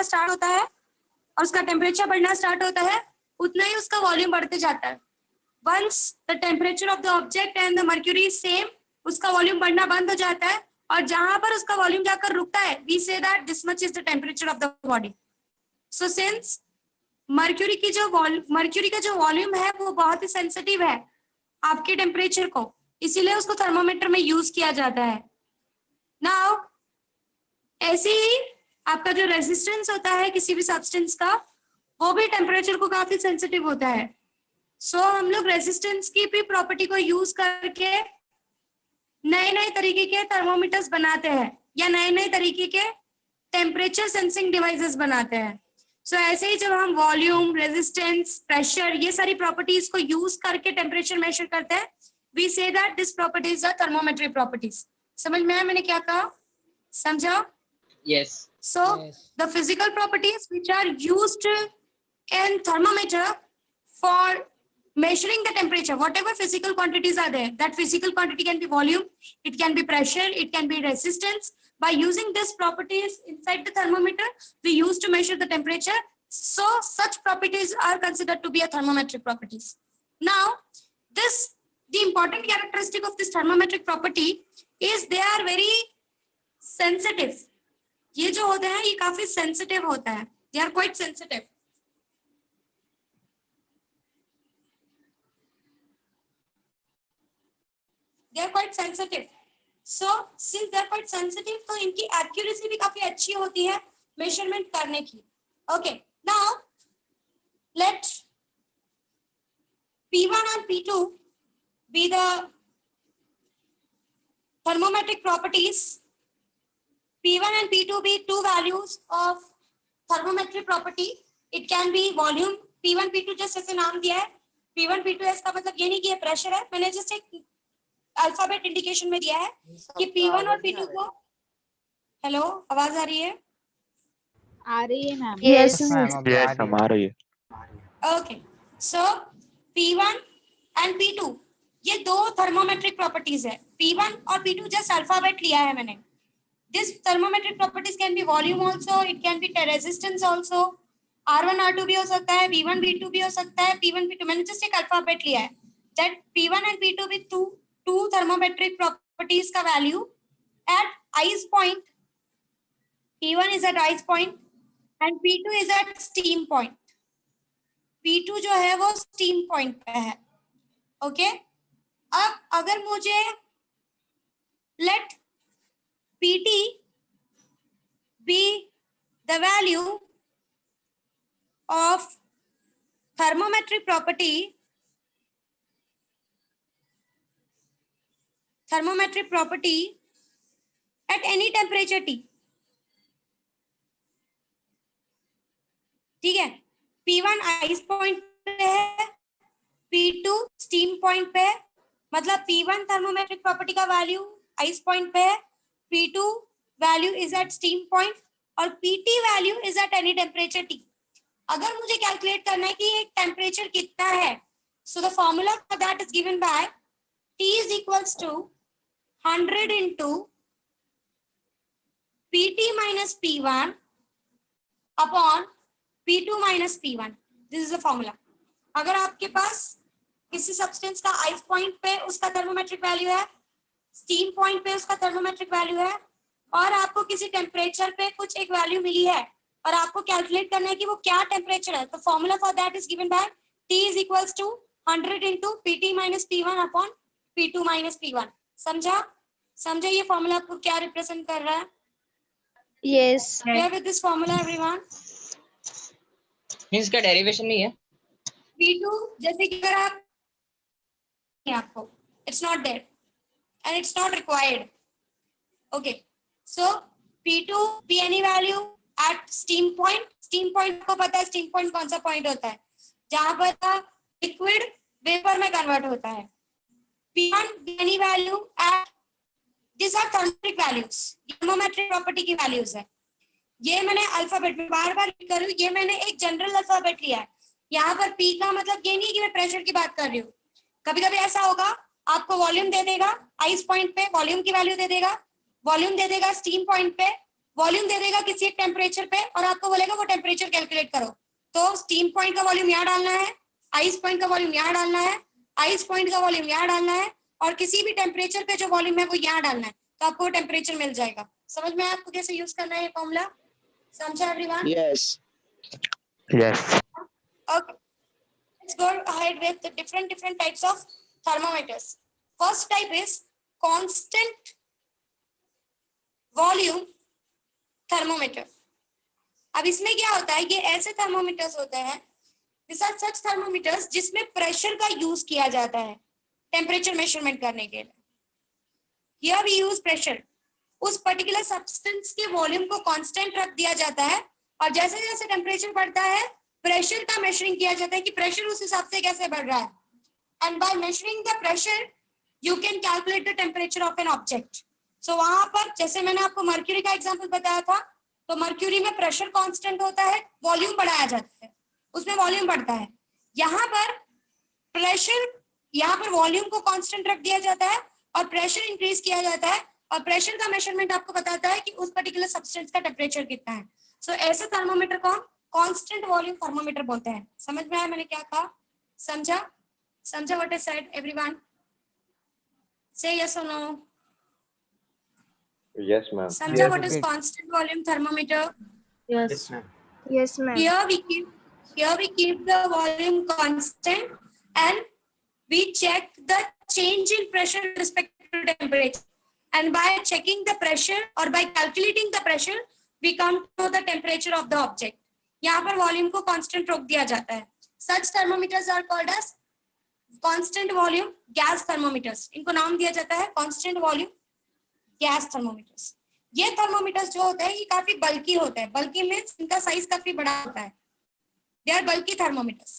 होना स्टार्ट होता है और उसका टेम्परेचर बढ़ना स्टार्ट होता है, उतना ही उसका वॉल्यूम बढ़ते जाता है। Once the temperature of the object and the mercury same, उसका वॉल्यूम बढ़ना बंद हो जाता है, और जहां पर उसका वॉल्यूम जाकर रुकता है, we say that this much is the temperature of the body. So since mercury का जो वॉल्यूम है वो बहुत ही सेंसिटिव है आपके टेम्परेचर को, इसीलिए उसको थर्मोमीटर में यूज किया जाता है। नाउ ऐसे ही आपका जो रेजिस्टेंस होता है किसी भी सब्सटेंस का, वो भी टेम्परेचर को काफी सेंसिटिव होता है। सो हम लोग रेजिस्टेंस की भी प्रॉपर्टी को यूज करके नए नए तरीके के थर्मोमीटर्स बनाते हैं या नए नए तरीके के टेम्परेचर सेंसिंग डिवाइसेस बनाते हैं। सो ऐसे ही जब हम वॉल्यूम, रेजिस्टेंस, प्रेशर, ये सारी प्रॉपर्टीज को यूज करके टेम्परेचर मेजर करते हैं, we say that this properties are thermometric properties. समझ में आया मैंने क्या कहा? समझा? Yes. So the physical properties which are used in thermometer for measuring the temperature, whatever physical quantities are there, that physical quantity can be volume, it can be pressure, it can be resistance. By using these properties inside the thermometer, we use to measure the temperature. So such properties are considered to be a thermometric properties. Now, the important characteristic of this thermometric property is they are very sensitive. ये जो होते हैं ये काफी sensitive होता है, they are quite sensitive. They are quite sensitive. So since they are quite sensitive, तो इनकी एक्यूरेसी भी काफी अच्छी होती है मेजरमेंट करने की। Okay, now let P1 and P2 be the thermometric properties. P1 and P2 be two values of thermometric property. It can be volume. P1 P2 just ऐसे नाम दिया है, P1 P2 इसका मतलब ये नहीं कि ये प्रेशर है, मैंने जस्ट एक अल्फाबेट इंडिकेशन में दिया है कि P1 और P2 को, हेलो आवाज आ रही है? आ रही है मैम। Yes, Yes, हम आ रही है। Okay, so P1 and P2 ये दो थर्मोमेट्रिक प्रॉपर्टीज है। P1 और P2 जस्ट अल्फाबेट लिया है मैंने। This thermometric properties can be volume also, it can be resistance also, R1 R2 भी हो सकता है, V1 V2 भी हो सकता है, P1 P2, मैंने just एक अल्फाबेट लिया है। That P1 and P2 with two thermometric properties का value at ice point, P1 is at ice point and P2 is at steam point. P2 जो है वो steam point पे है। ओके, अब अगर मुझे let PT be the value of thermometric property at any temperature T. ठीक है, P1 आइस पॉइंट पे है, P2 स्टीम पॉइंट पे है, मतलब P1 थर्मोमेट्रिक प्रॉपर्टी का वैल्यू आइस पॉइंट पे है, P2 value is at steam point और PT value is at any temperature T। अगर मुझे कैलकुलेट करना है कि एक टेम्परेचर कितना है, so the formula for that is given by T is equals to 100 into PT minus P1 upon P2 minus P1. This is the formula. अगर आपके पास किसी सब्सटेंस का आइस पॉइंट पे उसका थर्मोमेट्रिक वैल्यू है, स्टीम पॉइंट पे उसका thermometric value है, और आपको किसी टेम्परेचर पे कुछ एक वैल्यू मिली है और आपको कैलकुलेट करना है कि वो क्या टेम्परेचर है, तो formula for that is given by T is equals to 100 into PT minus P1 upon P2 minus P1। समझा ये फॉर्मूला आपको क्या रिप्रेजेंट कर रहा है? yes, Clear with this formula everyone? Means का डेरिवेशन नहीं है। P2 जैसे कि अगर आपको it's not there and it's not required. Okay, so P2 be any value at steam point. Steam point को पता है steam point कौन सा point होता है जहां पर liquid vapor में convert होता है। P1 be any value at, these are thermometric values, thermometric property की values है। ये मैंने अल्फाबेट में बार बार लिख कर, ये मैंने एक जनरल अल्फाबेट लिया है। यहाँ पर P का मतलब ये नहीं कि मैं प्रेशर की बात कर रही हूँ। कभी कभी ऐसा होगा आपको वॉल्यूम दे देगा आइस पॉइंट पे, वॉल्यूम की वैल्यू दे देगा, वॉल्यूम दे देगा स्टीम पॉइंट पे, वॉल्यूम दे देगा किसी एक टेम्परेचर पे और आपको बोलेगा वो टेम्परेचर कैलकुलेट करो। तो स्टीम पॉइंट का वॉल्यूम यहाँ डालना है, आइस पॉइंट का वॉल्यूम यहाँ डालना है, आइस पॉइंट का वॉल्यूम यहाँ डालना है और किसी भी टेम्परेचर पे जो वॉल्यूम है वो यहाँ डालना है, तो आपको टेम्परेचर मिल जाएगा। समझ में आया आपको कैसे यूज करना है ये फॉर्मूला? समझा everyone? Yes. Yes. Okay, let's go ahead with the different types of thermometers. First type is constant volume thermometer. अब इसमें क्या होता है, ये ऐसे थर्मोमीटर्स होते हैं, these are such thermometers जिसमें प्रेशर का यूज किया जाता है टेम्परेचर मेजरमेंट करने के लिए। Here we use pressure. उस पर्टिकुलर सब्सटेंस के वॉल्यूम को कांस्टेंट रख दिया जाता है और जैसे जैसे टेम्परेचर बढ़ता है प्रेशर का मेजरिंग किया जाता है कि प्रेशर उस हिसाब से कैसे बढ़ रहा है। And by measuring the pressure you can calculate the temperature of an object. So वहां पर जैसे मैंने आपको मर्क्यूरी का एग्जांपल बताया था, तो मर्क्यूरी में प्रेशर कांस्टेंट होता है, वॉल्यूम बढ़ाया जाता है, उसमें वॉल्यूम बढ़ता है। यहाँ पर प्रेशर, यहाँ पर वॉल्यूम को कांस्टेंट रख दिया जाता है और प्रेशर इंक्रीज किया जाता है और प्रेशर का मेजरमेंट आपको बताता है कि उस पर्टिकुलर सब्सटेंस का टेम्परेचर कितना है। सो ऐसे थर्मोमीटर को कांस्टेंट वॉल्यूम थर्मोमीटर बोलते हैं। समझ में आया मैंने क्या कहा? समझा? समझा व्हाट इज सेड एवरीवन? से यस और नो? Yes, ma'am. समझा what is constant volume thermometer? Yes, ma'am. Yes, ma'am. Here we keep the volume constant and we check the change in pressure with respect to temperature. And by checking the pressure or by calculating the pressure, we come to the temperature of the object. यहाँ पर volume को constant रोक दिया जाता है। Such thermometers are called as constant volume gas thermometers. इनको नाम दिया जाता है constant volume gas thermometers. ये थर्मोमीटर्स जो होते हैं ये काफी बल्की होते हैं। बल्की मीन्स इनका साइज काफी बड़ा होता है। They are bulky thermometers.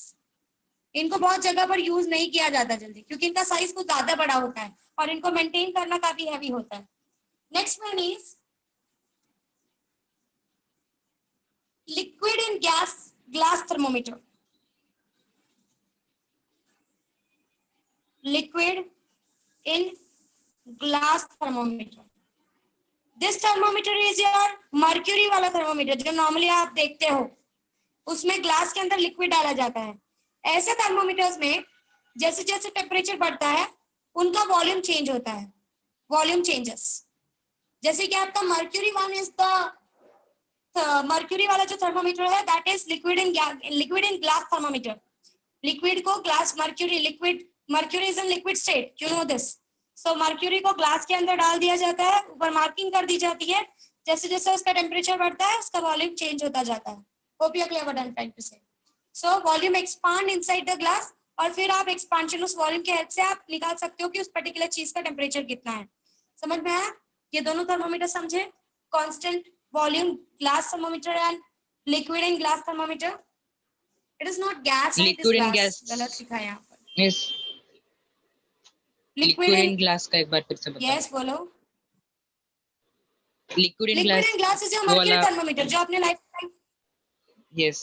इनको बहुत जगह पर यूज नहीं किया जाता जल्दी क्योंकि इनका साइज कुछ ज्यादा बड़ा होता है और इनको मेंटेन करना काफी हैवी होता है। Next one is liquid in glass thermometer. Liquid in glass thermometer, this thermometer is your mercury वाला थर्मोमीटर जो नॉर्मली आप देखते हो, उसमें ग्लास के अंदर लिक्विड डाला जाता है। ऐसे थर्मोमीटर्स में जैसे जैसे टेम्परेचर बढ़ता है उनका वॉल्यूम चेंज होता है, वॉल्यूम चेंजेस। जैसे कि आपका mercury one is the mercury वाला जो थर्मोमीटर है that is liquid in glass thermometer. Liquid को glass, mercury is in liquid state, you know this. So mercury को ग्लास के अंदर डाल दिया जाता है, ऊपर मार्किंग कर दी जाती है, जैसे जैसे उसका टेम्परेचर बढ़ता है उसका वॉल्यूम चेंज होता जाता है। Hope you are clear what I am trying to say. So volume expand inside the glass और फिर आप एक्सपांशन उस वॉल्यूम के हेल्प से आप निकाल सकते हो कि उस पर्टिकुलर चीज का टेम्परेचर कितना है। समझ में आया? ये दोनों थर्मोमीटर समझे, constant volume glass thermometer and liquid in glass thermometer. It is not gas, Liquid in gas. गलत लिखा है यहाँ पर। Yes. Liquid Liquid in in, glass का एक बार फिर से बताओ। यस बोलो। Liquid in liquid glass in glass is your वो मर्क्यूरी वाला- थर्मोमीटर जो आपने लाइफ टाइम, Yes.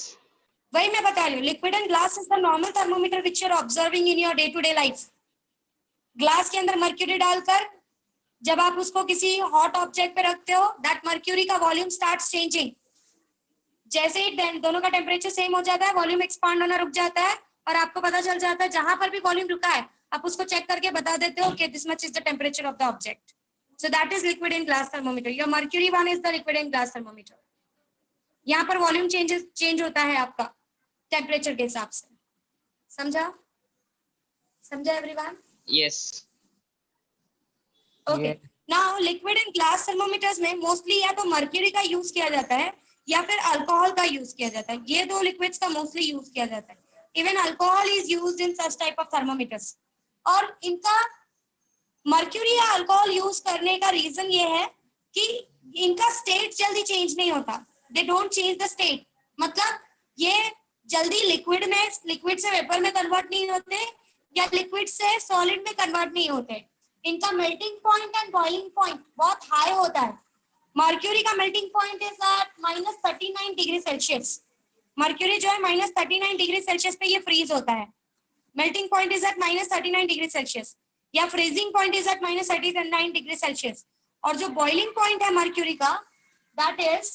वही मैं बता रही हूँ। Liquid and glass is the normal thermometer which you are observing in your day to day life. Glass के अंदर मर्क्यूरी डालकर जब आप उसको किसी हॉट ऑब्जेक्ट पे रखते हो दैट मर्क्यूरी का वॉल्यूम स्टार्ट्स चेंजिंग। जैसे ही दोनों का टेम्परेचर सेम हो जाता है वॉल्यूम एक्सपांड होना रुक जाता है और आपको पता चल जाता है जहां पर भी वॉल्यूम रुका है आप उसको चेक करके बता देते हो कि this much is the temperature of the object. So that is liquid in glass thermometer. Your mercury one is the liquid in glass thermometer. यहाँ पर वॉल्यूम चेंज होता है आपका टेम्परेचर के हिसाब से। समझा? समझा everyone? Yes. Okay. Now liquid in glass thermometers में मोस्टली या तो मर्क्यूरी का यूज किया जाता है या फिर अल्कोहल का यूज किया जाता है। ये दो लिक्विड्स का मोस्टली यूज किया जाता है। Even alcohol is used in such type of thermometers. और इनका मर्क्यूरी या अल्कोहल यूज करने का रीजन ये है कि इनका स्टेट जल्दी चेंज नहीं होता। They don't change the state, मतलब ये जल्दी लिक्विड से वेपर में कन्वर्ट नहीं होते या लिक्विड से सॉलिड में कन्वर्ट नहीं होते। इनका melting point and boiling point बहुत हाई होता है। मर्क्यूरी का melting point is at -39 degree Celsius. Mercury जो है -39 डिग्री सेल्सियस पे ये फ्रीज होता है। Melting point is at -39 degree Celsius या freezing point is at -39 degree Celsius. और जो बॉइलिंग पॉइंट है मर्क्यूरी का दैट इज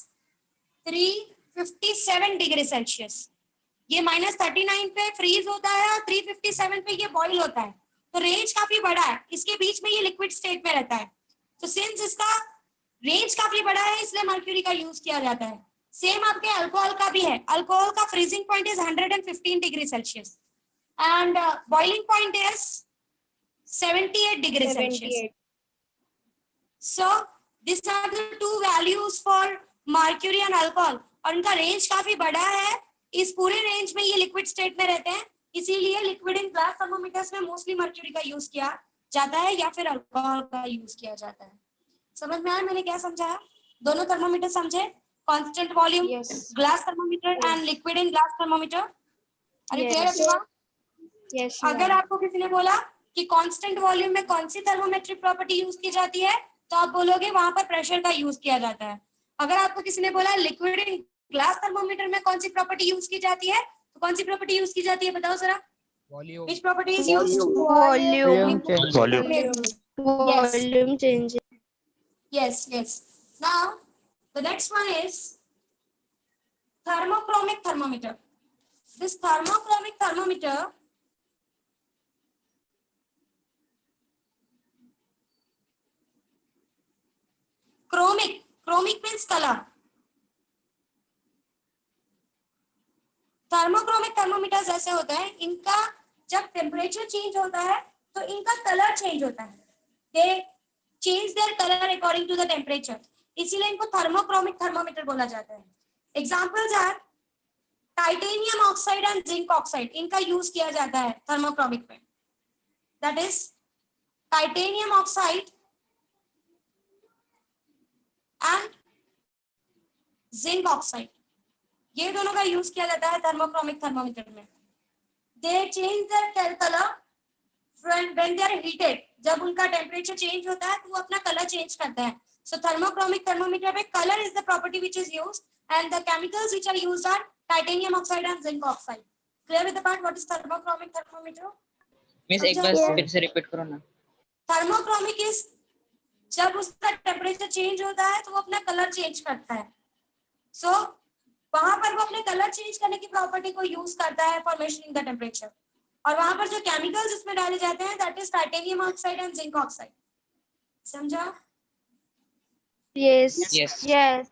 357 डिग्री सेल्सियस। ये -39 पे फ्रीज होता है और 357 पे ये बॉईल होता है, तो रेंज काफी बड़ा है, इसके बीच में ये लिक्विड स्टेट में रहता है। तो सिंस इसका रेंज काफी बड़ा है इसलिए मर्क्यूरी का यूज किया जाता है। सेम आपके अल्कोहल का भी है, अल्कोहल का freezing point is 115 degree Celsius and boiling point is 78 degree Celsius. So these are the two values for mercury and alcohol, और इनका रेंज काफी बड़ा है, इस पूरे रेंज में ये लिक्विड स्टेट में रहते हैं, इसीलिए लिक्विड इन ग्लास थर्मोमीटर्स में मोस्टली मर्क्यूरी का यूज किया जाता है या फिर अल्कोहल का यूज किया जाता है। समझ में आया मैंने क्या समझाया? दोनों थर्मोमीटर समझे? Constant volume glass thermometer and liquid in glass thermometer. Are you clear everyone? Yes. अगर आपको किसी ने बोला कि कांस्टेंट वॉल्यूम में कौन सी थर्मोमेट्रिक प्रॉपर्टी यूज की जाती है, तो आप बोलोगे वहां पर प्रेशर का यूज किया जाता है। अगर आपको किसी ने बोला लिक्विड इन ग्लास थर्मोमीटर में कौन सी प्रॉपर्टी यूज की जाती है, तो कौन सी प्रॉपर्टी यूज की जाती है बताओ जरा? Volume. Which property is used? Volume. Volume. Volume change. Yes, yes. Now, the next one is thermochromic thermometer. This thermochromic thermometer chromic means color. Thermochromic thermometers ऐसे होते हैं, इनका जब टेम्परेचर चेंज होता है तो इनका कलर चेंज होता है, they change their colour according to the temperature, इसीलिए इनको थर्मोक्रोमिक थर्मोमीटर बोला जाता है। Examples are titanium oxide and zinc oxide, इनका यूज किया जाता है थर्मोक्रोमिक में, that is titanium oxide and zinc oxide, ये दोनों का यूज किया जाता है थर्मोक्रोमिक थर्मोमीटर में। They change their colour when they are heated, जब उनका टेम्परेचर चेंज होता है तो वो अपना कलर चेंज करता है। सो थर्मोक्रोमिक थर्मोमीटर में colour is the property which is used and the chemicals which are used are titanium oxide and zinc oxide. Clear with the part what is thermochromic thermometer? Miss एक बार फिर से repeat करो ना। Thermochromic is जब उसका temperature change होता है तो वो अपना कलर चेंज करता है, सो वहां पर वो अपने कलर चेंज करने की प्रॉपर्टी को यूज करता है फॉर मेजरिंग द टेम्परेचर, और वहां पर जो केमिकल्स उसमें डाले जाते हैं that is titanium oxide and zinc oxide. समझा? Yes. Yes. Yes.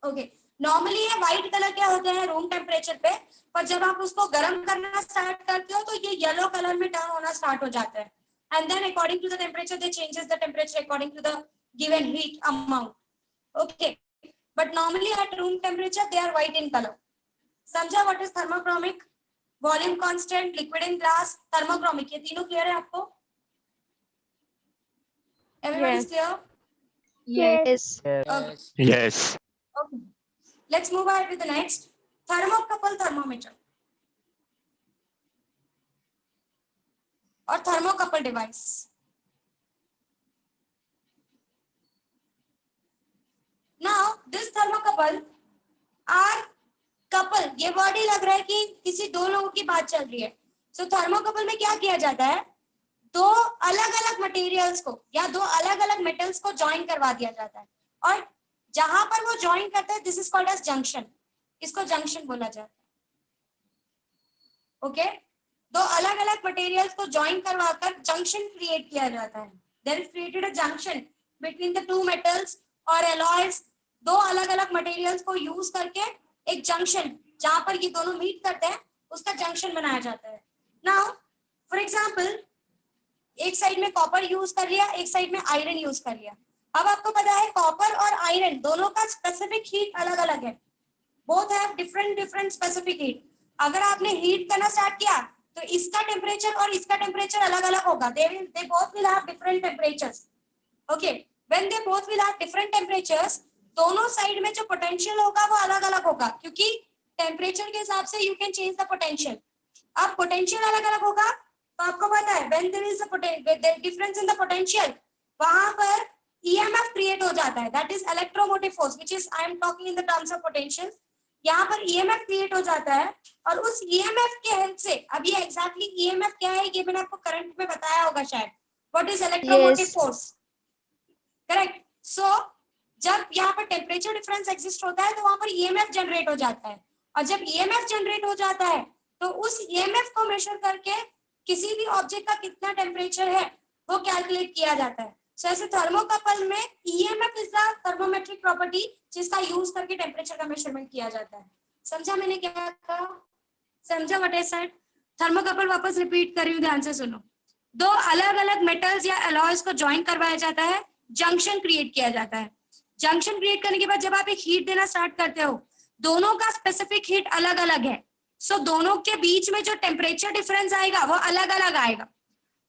Okay. Normally ये व्हाइट कलर क्या होते हैं रूम टेम्परेचर पे, पर जब आप उसको गर्म करना स्टार्ट करते हो तो ये येलो कलर में टर्न होना स्टार्ट हो जाता है, and then according to the temperature they changes the temperature according to the given heat amount. Okay, but normally at room temperature they are white in color. समझा what is thermochromic? Volume constant, liquid in glass, thermochromic, ये तीनों clear है आपको? Everyone is clear? Yes. Okay. Yes. Okay. Let's move ahead with the next thermocouple thermometer or thermocouple device. Now this thermocouple are couple, ये word ही लग रहा है कि किसी दो लोगों की बात चल रही है। सो थर्मोकपल में क्या किया जाता है, दो अलग अलग मटेरियल्स को या दो अलग अलग मेटल्स को ज्वाइन करवा दिया जाता है, और जहां पर वो ज्वाइन करते हैं this is called as junction, इसको जंक्शन बोला जाता है। ओके, दो अलग अलग मटेरियल्स को ज्वाइन करवाकर जंक्शन क्रिएट किया जाता है। There is created a junction between the two metals और एलॉयज, दो अलग अलग मटेरियल्स को यूज करके एक जंक्शन जहां पर ये दोनों मीट करते हैं उसका जंक्शन बनाया जाता है। नाउ फॉर एग्जांपल एक साइड में कॉपर यूज कर लिया, एक साइड में आयरन यूज कर लिया। अब आपको पता है कॉपर और आयरन दोनों का स्पेसिफिक हीट अलग अलग है, both have different specific heat. अगर आपने हीट करना स्टार्ट किया तो इसका टेम्परेचर और इसका टेम्परेचर अलग अलग होगा, they both will have different temperatures. Okay, when they both will have different temperatures, दोनों साइड में जो पोटेंशियल होगा वो अलग अलग होगा, क्योंकि टेम्परेचर के हिसाब से you can change the potential. अब पोटेंशियल अलग अलग होगा तो आपको पता है when there is a difference in the potential, वहां पर EMF क्रिएट हो जाता है, that is electromotive force, which is I am talking in the terms of potential। यहाँ पर EMF क्रिएट हो जाता है, और उस EMF के हेल्प से, अब ये एग्जैक्टली EMF क्या है ये मैंने आपको करंट में बताया होगा शायद, what is electromotive Yes. force, correct? So जब यहाँ पर टेम्परेचर डिफरेंस एग्जिस्ट होता है तो वहां पर ईएमएफ जनरेट हो जाता है, और जब ईएमएफ जनरेट हो जाता है तो उस ईएमएफ को मेजर करके किसी भी ऑब्जेक्ट का कितना टेम्परेचर है वो कैलकुलेट किया जाता है। सो ऐसे थर्मोकपल में EMF is the thermometric property जिसका यूज करके टेम्परेचर का मेजरमेंट किया जाता है। समझा मैंने क्या कहा? समझा व्हाट आई सेड? थर्मोकपल वापस रिपीट कर रही हूँ, ध्यान से सुनो। दो अलग अलग मेटल्स या अलॉयज को ज्वाइन करवाया जाता है, जंक्शन क्रिएट किया जाता है। जंक्शन क्रिएट करने के बाद जब आप एक हीट देना स्टार्ट करते हो, दोनों का स्पेसिफिक हीट अलग अलग है, सो दोनों के बीच में जो टेम्परेचर डिफरेंस आएगा वो अलग अलग आएगा।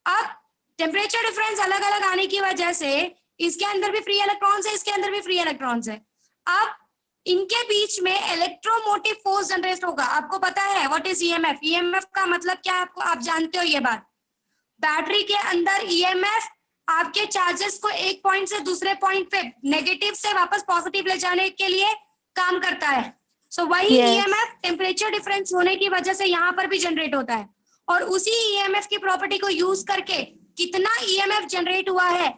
अब टेम्परेचर डिफरेंस अलग अलग आने की वजह से इसके अंदर भी फ्री इलेक्ट्रॉन्स है, इसके अंदर भी फ्री इलेक्ट्रॉन्स है। अब इनके बीच में इलेक्ट्रोमोटिव फोर्स जनरेट होगा। आपको पता है व्हाट इज ईएमएफ? ईएमएफ का मतलब क्या आपको, आप जानते हो ये बात। बैटरी के अंदर ईएमएफ आपके चार्जेस को एक पॉइंट से दूसरे पॉइंट पे नेगेटिव से वापस पॉजिटिव ले जाने के लिए काम करता है। सो वही ईएमएफ टेम्परेचर डिफरेंस होने की वजह से यहाँ पर भी जनरेट होता है, और उसी ईएमएफ की प्रॉपर्टी को यूज करके कितना ईएमएफ जनरेट हुआ है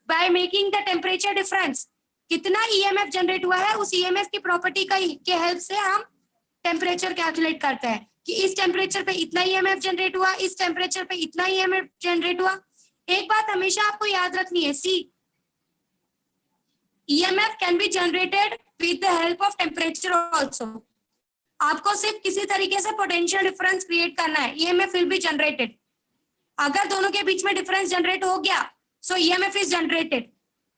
by making the temperature difference, कितना ईएमएफ जनरेट हुआ है उस ईएमएफ की प्रॉपर्टी का के हेल्प से हम टेम्परेचर कैलकुलेट करते हैं कि इस टेम्परेचर पे इतना ईएमएफ जनरेट हुआ, इस टेम्परेचर पे इतना ईएमएफ जनरेट हुआ। एक बात हमेशा आपको याद रखनी है, see EMF can be generated with the help of temperature also. आपको सिर्फ किसी तरीके से पोटेंशियल डिफरेंस क्रिएट करना है, ईएमएफ विल बी जनरेटेड। अगर दोनों के बीच में डिफरेंस जनरेट हो गया सो ईएमएफ इज जनरेटेड।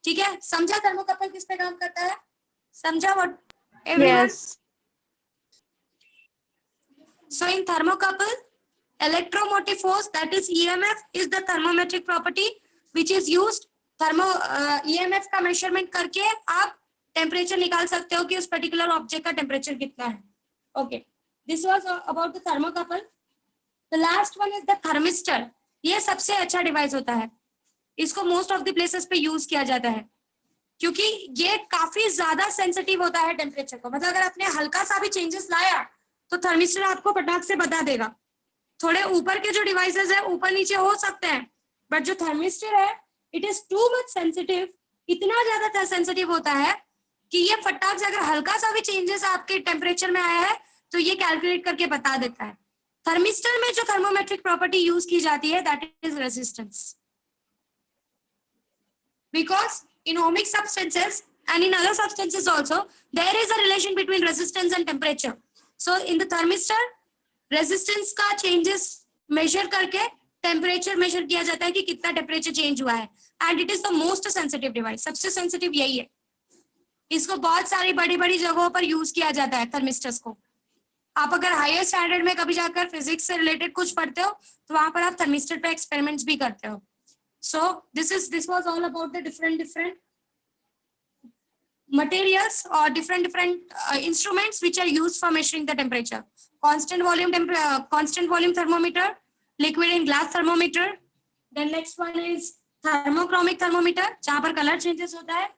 ठीक है, समझा थर्मोकपल किस पे काम करता है? समझा what everyone? So in thermocouple, electromotive force, that is EMF, is the thermometric property which is used EMF का measurement करके आप temperature निकाल सकते हो कि उस particular object का temperature कितना है। Okay, this was about the thermocouple. The last one is the thermistor. ये सबसे अच्छा डिवाइस होता है, इसको मोस्ट ऑफ द प्लेसेस पे यूज किया जाता है क्योंकि ये काफी ज्यादा सेंसिटिव होता है टेम्परेचर को। मतलब अगर आपने हल्का सा भी चेंजेस लाया तो थर्मिस्टर आपको फटाक से बता देगा। थोड़े ऊपर के जो डिवाइसेस है ऊपर नीचे हो सकते हैं, बट जो थर्मिस्टर है it is too much sensitive, इतना ज्यादा सेंसिटिव होता है कि ये फटाक से अगर हल्का सा भी चेंजेस आपके टेम्परेचर में आया है तो ये कैलकुलेट करके बता देता है। थर्मिस्टर में जो थर्मोमेट्रिक प्रॉपर्टी यूज की जाती है that is resistance, because in ohmic substances and in other substances also there is a relation between resistance and temperature. So in the thermistor resistance का changes measure करके temperature measure किया जाता है कि कितना temperature change हुआ है, and it is the most sensitive device. सबसे sensitive यही है, इसको बहुत सारी बड़ी बड़ी जगहों पर यूज किया जाता है थर्मिस्टर्स को। आप अगर हायर स्टैंडर्ड में कभी जाकर फिजिक्स से रिलेटेड कुछ पढ़ते हो तो वहां पर आप थर्मिस्टर पे एक्सपेरिमेंट्स भी करते हो। So this was all about the different materials or different instruments which are used for measuring the temperature. Constant volume thermometer, liquid in glass thermometer. Then next one is thermochromic thermometer जहाँ पर color changes होता है।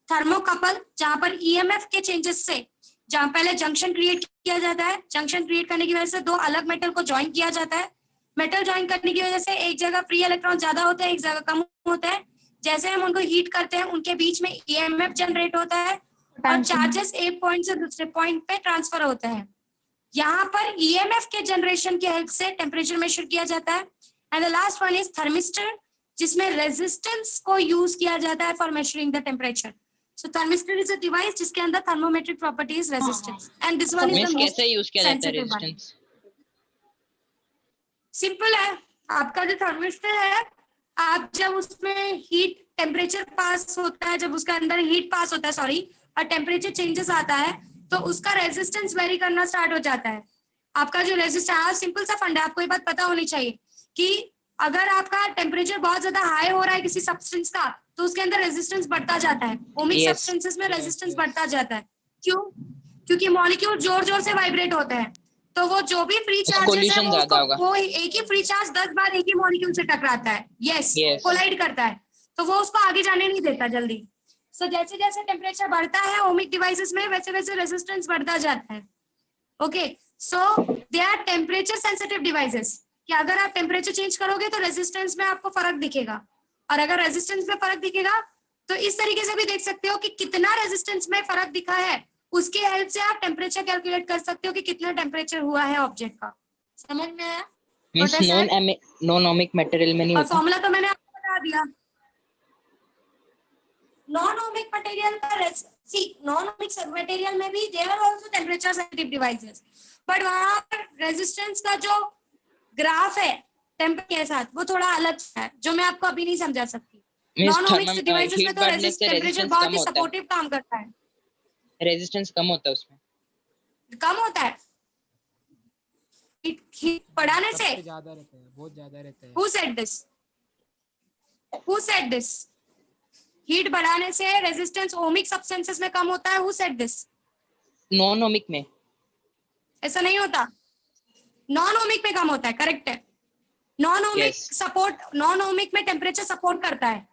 Thermocouple जहाँ पर EMF के changes से, जहाँ पहले जंक्शन क्रिएट किया जाता है, जंक्शन क्रिएट करने की वजह से दो अलग मेटल को ज्वाइन किया जाता है। मेटल ज्वाइन करने की वजह से एक जगह फ्री इलेक्ट्रॉन ज्यादा होते हैं, एक जगह कम होता है। जैसे हम उनको हीट करते हैं उनके बीच में ईएमएफ जनरेट होता है और चार्जेस एक पॉइंट से दूसरे पॉइंट पे ट्रांसफर होते हैं। यहाँ पर ईएमएफ के जनरेशन के हेल्प से टेम्परेचर मेजर किया जाता है। And the last one is thermistor जिसमें रेजिस्टेंस को यूज किया जाता है for measuring the temperature. So thermistor is a device जिसके अंदर thermometric property is resistance, and this one is the most कैसे यूज किया जाता है रेजिस्टेंस? सिंपल है, आपका जो थर्मिस्टर है आप जब उसमें हीट टेम्परेचर पास होता है, जब उसके अंदर हीट पास होता है सॉरी और टेम्परेचर चेंजेस आता है तो उसका रेजिस्टेंस वेरी करना स्टार्ट हो जाता है। आपका जो रेजिस्टेंस, सिंपल सा फंड है, आपको ये बात पता होनी चाहिए कि अगर आपका टेम्परेचर बहुत ज्यादा हाई हो रहा है किसी सब्सटेंस का तो उसके अंदर रेजिस्टेंस बढ़ता जाता है। ओमिक सब्सटेंसेस में रेजिस्टेंस बढ़ता जाता है। क्यों? क्योंकि मॉलिक्यूल जोर जोर से वाइब्रेट होते हैं, तो वो जो भी फ्री चार्जेस है वो एक ही फ्री चार्ज 10 बार एक ही मॉलिक्यूल से टकराता है, यस कोलाइड करता है, तो वो उसको आगे जाने नहीं देता जल्दी। सो जैसे जैसे टेम्परेचर बढ़ता है ओमिक डिवाइसेस में वैसे वैसे रेजिस्टेंस बढ़ता जाता है। Okay, so they are temperature sensitive devices कि अगर आप टेम्परेचर चेंज करोगे तो रेजिस्टेंस में आपको फर्क दिखेगा, और अगर रेजिस्टेंस में फर्क दिखेगा तो इस तरीके से भी देख सकते हो कि कितना रेजिस्टेंस में फर्क दिखा है, उसके हेल्प से आप टेम्परेचर कैलकुलेट कर सकते हो कि कितना टेम्परेचर हुआ है ऑब्जेक्ट का। समझ में आया? Means What I said? Non ohmic material में नहीं और होता। फॉर्मूला तो मैंने आपको बता दिया। नॉन ओमिक मटेरियल का नॉन ओमिक मटेरियल में भी there are also temperature sensitive devices, but वहां पर रेजिस्टेंस का जो ग्राफ है टेम्परेचर के साथ वो थोड़ा अलग है, जो मैं आपको अभी नहीं समझा सकती। नॉन ओमिक डिवाइसेस में तो टेम्परेचर बहुत ही सपोर्टिव काम करता है, रेजिस्टेंस कम होता है उसमें। कम होता है हीट बढ़ाने से। ज्यादा रहता है, बहुत ज्यादा रहता है। Who said this? Who said this? Heat बढ़ाने से रेजिस्टेंस ओमिक सब्सटेंसेस में कम होता है। Who said this? Non ohmic में ऐसा नहीं होता, नॉन ओमिक में कम होता है, करेक्ट है। Non ohmic support, non ohmic में टेम्परेचर सपोर्ट करता है।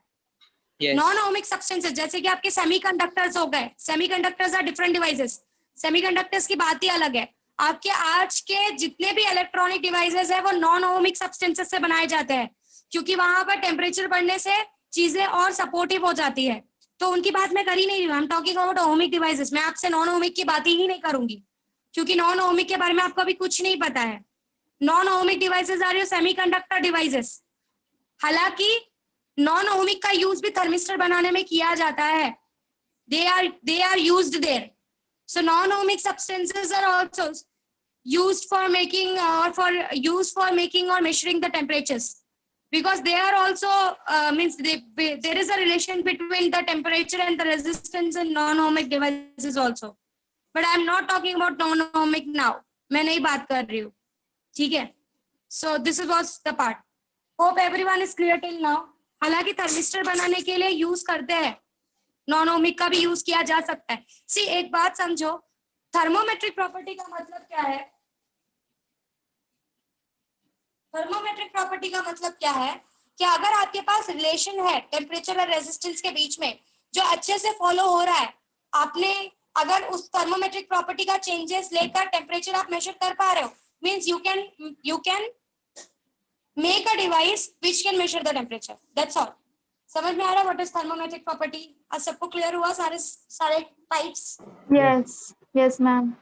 नॉन ओमिक सब्सटेंसेस जैसे कि आपके सेमीकंडक्टर्स हो गए, semiconductors are different devices, semiconductors की बात ही अलग है। आपके आज के जितने भी इलेक्ट्रॉनिक डिवाइसेस है वो नॉन ओमिक सब्सटेंसेस से बनाए जाते हैं, क्योंकि वहां पर टेम्परेचर बढ़ने से चीजें और सपोर्टिव हो जाती है। तो उनकी बात मैं कर ही नहीं रही हूँ, I am talking about ohmic devices. मैं आपसे नॉन ओमिक की बात ही नहीं करूंगी, क्योंकि नॉन ओमिक के बारे में आपको अभी कुछ नहीं पता है। Non ohmic devices are your semiconductor devices. हालांकि नॉन ओमिक का यूज भी थर्मिस्टर बनाने में किया जाता है, they are used there. So non-ohmic substances are also used for making or measuring the temperatures, because they are also there is a relation between the temperature and the resistance in non-ohmic devices also. But I am not talking about non-ohmic now. मैं नहीं बात कर रही हूँ, ठीक है? So this was the part. Hope everyone is clear till now. हालांकि thermistor बनाने के लिए यूज करते हैं, नॉन ओमिक का भी यूज किया जा सकता है। सी एक बात समझो, थर्मोमेट्रिक प्रॉपर्टी का मतलब क्या है? थर्मोमेट्रिक प्रॉपर्टी का मतलब क्या है कि अगर आपके पास रिलेशन है टेम्परेचर और रेजिस्टेंस के बीच में जो अच्छे से फॉलो हो रहा है, आपने अगर उस थर्मोमेट्रिक प्रॉपर्टी का चेंजेस लेकर टेम्परेचर आप मेजर कर पा रहे हो, means you can make a device which can measure the temperature. That's all. समझ में आ रहा है what is thermometric property? आज सबको क्लियर हुआ सारे types? Yes, ma'am.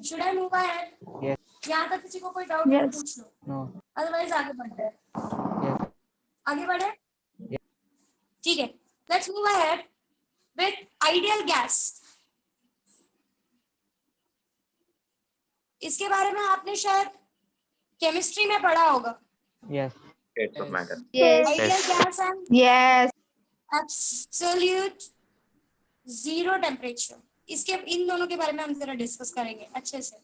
Should I move ahead? Yes. यहाँ तक किसी को कोई डाउट Yes. पूछ लो, No. अदरवाइज आगे बढ़ते हैं। Yes. आगे बढ़े? Yes. ठीक है, let's move ahead with ideal gas. इसके बारे में आपने शायद केमिस्ट्री में पढ़ा होगा। Yes. States of matter. Yes. Ideal gas and Yes. absolute zero temperature, इसके इन दोनों के बारे में हम जरा डिस्कस करेंगे अच्छे से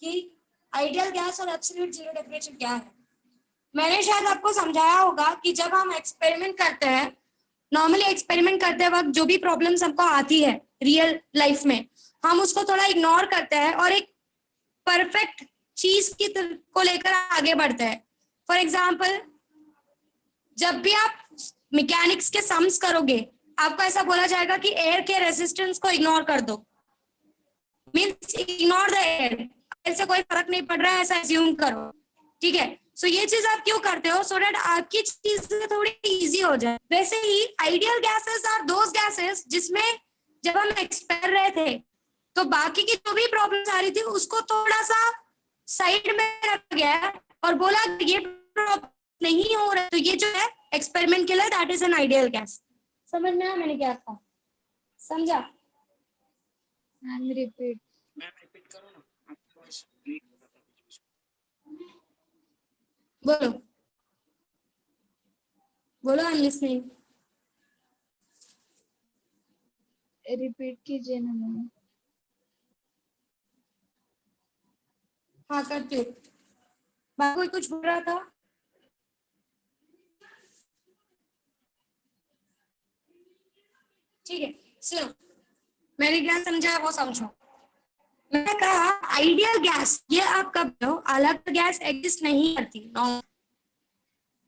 कि आइडियल गैस और एब्सोल्यूट जीरो टेम्परेचर क्या है। मैंने शायद आपको समझाया होगा कि जब हम एक्सपेरिमेंट करते हैं, नॉर्मली एक्सपेरिमेंट करते वक्त जो भी प्रॉब्लम्स हमको आती है रियल लाइफ में, हम उसको थोड़ा इग्नोर करते हैं और एक परफेक्ट चीज को लेकर आगे बढ़ते हैं। फॉर एग्जाम्पल, जब भी आप मैकेनिक्स के सम्स करोगे, आपको ऐसा बोला जाएगा कि एयर के रेजिस्टेंस को इग्नोर कर दो, मींस इग्नोर द एयर, ऐसे कोई फर्क नहीं पड़ रहा है ऐसा एज्यूम करो, ठीक है? सो ये चीज आप क्यों करते हो? सो दैट आपकी चीजें थोड़ी इजी हो जाए। वैसे ही ideal gases are those gases जिसमें जब हम एक्सपेरिमेंट कर रहे थे तो बाकी की जो भी प्रॉब्लम्स आ रही थी उसको थोड़ा सा साइड में रखा गया और बोला ये प्रॉब्लम नहीं हो रहा, तो ये जो है एक्सपेरिमेंट के लिए that is an ideal gas. समझ में आया मैंने क्या कहा? समझा? Ma'am, repeat. बोलो बोलो, आई एम लिसनिंग। Repeat कीजिए ना मैम। हाँ करती हूँ। बाकी कोई कुछ बोल रहा था? ठीक है, सुनो, मैंने क्या समझा वो समझो। मैंने कहा आइडियल गैस, ये आप कब हो, अलग गैस एग्जिस्ट नहीं करती,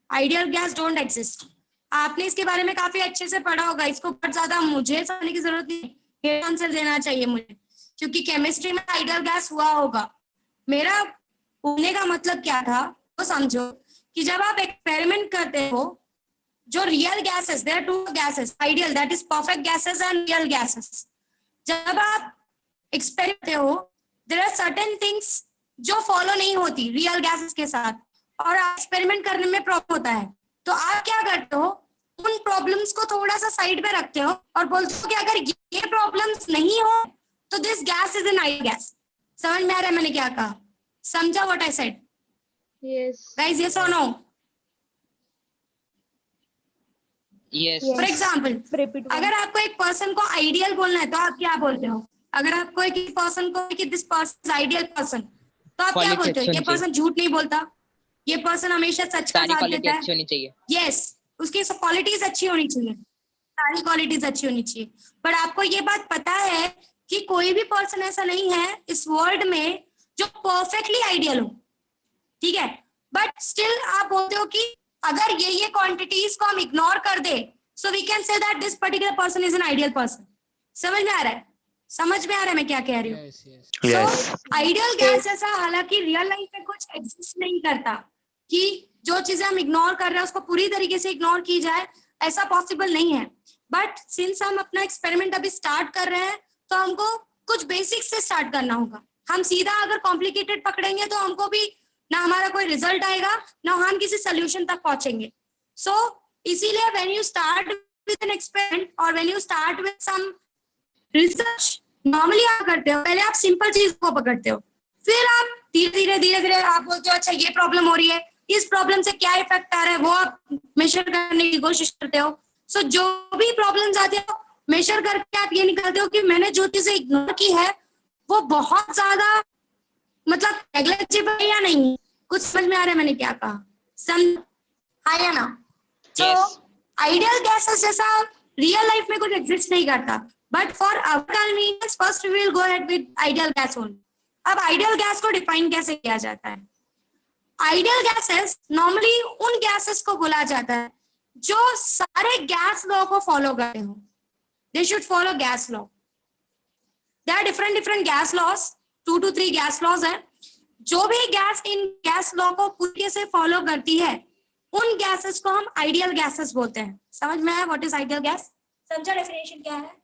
आइडियल गैस डोंट एग्जिस्ट। आपने इसके बारे में काफी अच्छे से पढ़ा होगा, इसको बहुत ज्यादा मुझे समझने की जरूरत नहीं, ये आंसर देना चाहिए मुझे, क्योंकि केमिस्ट्री में आइडियल गैस हुआ होगा। मेरा बोलने का मतलब क्या था वो समझो कि जब आप एक्सपेरिमेंट करते हो जो real gases, there are two gases, ideal that is perfect gases and real gases. जब आप एक्सपेरिमेंट करते हो, देयर आर सर्टेन थिंग्स जो फॉलो नहीं होती रियल गैसेस के साथ, और एक्सपेरिमेंट करने में प्रॉब्लम होता है. तो आप क्या करते हो, उन प्रॉब्लम्स को थोड़ा सा साइड पे रखते हो और बोलते हो कि अगर ये प्रॉब्लम्स नहीं हो तो this gas is an ideal gas. समझ में आ रहा है मैंने क्या कहा? समझा what I said Yes. Guys? Yes और no? Yes. For example, Repeat one. अगर आपको एक पर्सन को आइडियल बोलना है तो आप क्या बोलते हो? अगर आपको एक पर्सन को कि दिस पर्सन आइडियल पर्सन, तो आप क्या Quality बोलते हो? अच्छी ये होनी पर्सन झूठ नहीं बोलता, ये पर्सन हमेशा सच का सारी साथ क्वालिटी देता है. अच्छी होनी चाहिए. यस, उसकी क्वालिटीज अच्छी होनी चाहिए, सारी क्वालिटीज अच्छी होनी चाहिए. पर आपको ये बात पता है कि कोई भी पर्सन ऐसा नहीं है इस वर्ल्ड में जो परफेक्टली आइडियल हो, ठीक है? बट स्टिल आप बोलते हो कि अगर ये क्वांटिटीज को हम इग्नोर कर दे, so we can say that this particular person is an ideal person. समझ में आ रहा है? समझ में आ रहा है मैं क्या कह रही हूँ? Yes, yes. Yes. Ideal gas ऐसा हालांकि रियल लाइफ में कुछ एग्जिस्ट नहीं करता कि जो चीजें हम इग्नोर कर रहे हैं उसको पूरी तरीके से इग्नोर की जाए, ऐसा पॉसिबल नहीं है. बट सिंस हम अपना एक्सपेरिमेंट अभी स्टार्ट कर रहे हैं तो हमको कुछ बेसिक्स से स्टार्ट करना होगा. हम सीधा अगर कॉम्प्लिकेटेड पकड़ेंगे तो हमको भी ना हमारा कोई रिजल्ट आएगा, ना हम किसी सोल्यूशन तक पहुंचेंगे. सो इसीलिए when you start with an experiment और when you start with some research, normally आप करते हो पहले आप सिंपल चीज को पकड़ते हो, फिर आप धीरे धीरे आप बोलते हो अच्छा ये प्रॉब्लम हो रही है, इस प्रॉब्लम से क्या इफेक्ट आ रहा है वो आप मेजर करने की कोशिश करते हो. सो जो भी प्रॉब्लम्स आती है मेजर करके आप ये निकालते हो कि मैंने जो चीजें इग्नोर की है वो बहुत ज्यादा मतलब नेग्लिजिबल है या नहीं. कुछ समझ में आ रहा है मैंने क्या कहा? समझ आया ना? तो Yes. आइडियल गैसेस जैसा रियल लाइफ में कुछ एग्जिस्ट नहीं करता, but for our convenience first we will go ahead with ideal gas only. अब आइडियल गैस को डिफाइन कैसे किया जाता है? आइडियल गैसेस नॉर्मली उन गैसेस को बोला जाता है जो सारे गैस लॉ को फॉलो करते हो. They should follow gas law. There are different gas laws, 2 to 3 gas laws है. जो भी गैस इन गैस लॉ को पूरी से फॉलो करती है उन गैसेस को हम आइडियल गैसेस बोलते हैं. समझ में आया व्हाट इज आइडियल गैस? समझा डेफिनेशन क्या है?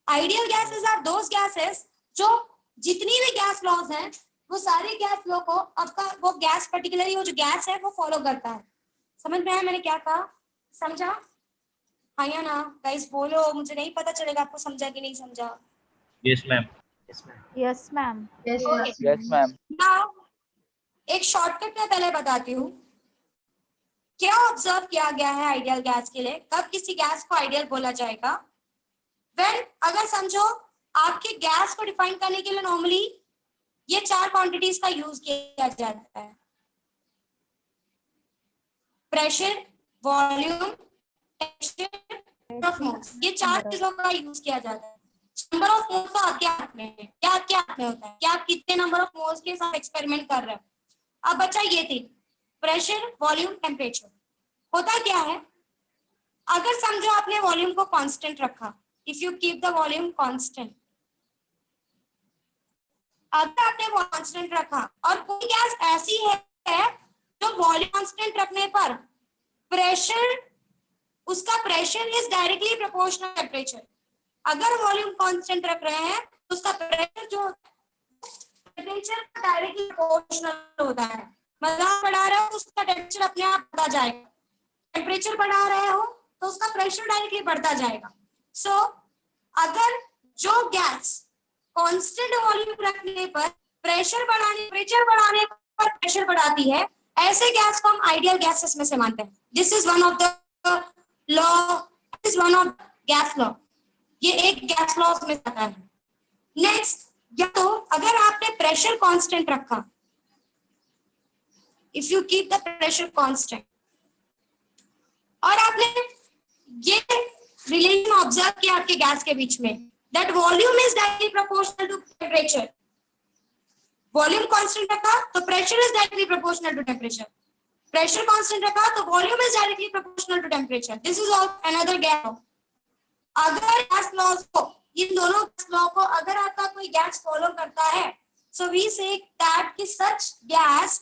Ideal gases are those gases जो जितनी भी गैस लॉज हैं वो सारी गैस लॉ को आपका वो गैस पर्टिकुलरली वो जो गैस है वो फॉलो करता है. समझ में आया मैंने क्या कहा? समझा? हाँ या ना? गाइस बोलो, मुझे नहीं पता चलेगा आपको समझा कि नहीं समझा. Yes, ma'am. Yes, ma'am. Okay. Yes, ma'am. Now, एक शॉर्टकट में पहले बताती हूँ क्या ऑब्जर्व किया गया है आइडियल गैस के लिए. कब किसी गैस को आइडियल बोला जाएगा? व्हेन अगर समझो आपके गैस को डिफाइन करने के लिए नॉर्मली ये 4 क्वांटिटीज का यूज किया जाता है. Pressure, volume, texture, of moles. ये 4 चीजों का यूज किया जाता है. नंबर ऑफ मोल्स तो आपके हाथ में है. क्या आपके हाथ में होता है कि आप कितने नंबर ऑफ मोल्स के साथ एक्सपेरिमेंट कर रहे हो. अब बच्चा ये थी प्रेशर, वॉल्यूम, टेम्परेचर. होता क्या है अगर समझो आपने वॉल्यूम को कांस्टेंट रखा, if you keep the volume constant, अगर आपने कांस्टेंट रखा और कोई गैस ऐसी है जो वॉल्यूम कांस्टेंट रखने पर प्रेशर, उसका pressure is directly proportional temperature. अगर वॉल्यूम कांस्टेंट रख रहे हैं तो उसका प्रेशर जो टेम्परेचर डायरेक्टली प्रोपोर्शनल होता है. मतलब बढ़ा रहे हो तो उसका टेम्परेचर अपने आप बढ़ता जाएगा, टेम्परेचर बढ़ा रहे हो तो उसका प्रेशर डायरेक्टली बढ़ता जाएगा. सो अगर जो गैस कांस्टेंट वॉल्यूम रखने पर प्रेशर बढ़ाने पर प्रेशर बढ़ाती है, ऐसे गैस को हम आइडियल गैसेस में से मानते हैं. This is one of the law, this is one of gas law. ये एक गैस लॉ में आता है. नेक्स्ट, या तो अगर आपने प्रेशर कांस्टेंट रखा, if you keep the pressure constant, और आपने ये रिलेशन ऑब्जर्व किया आपके गैस के बीच में, that volume is directly proportional to temperature. Volume constant रखा तो pressure is directly proportional to temperature. Pressure constant रखा तो volume is directly proportional to temperature. This is all another gas law. अगर गैस लॉज को, इन दोनों gas law को अगर आपका कोई गैस फॉलो करता है, सो वी से दैट कि such gas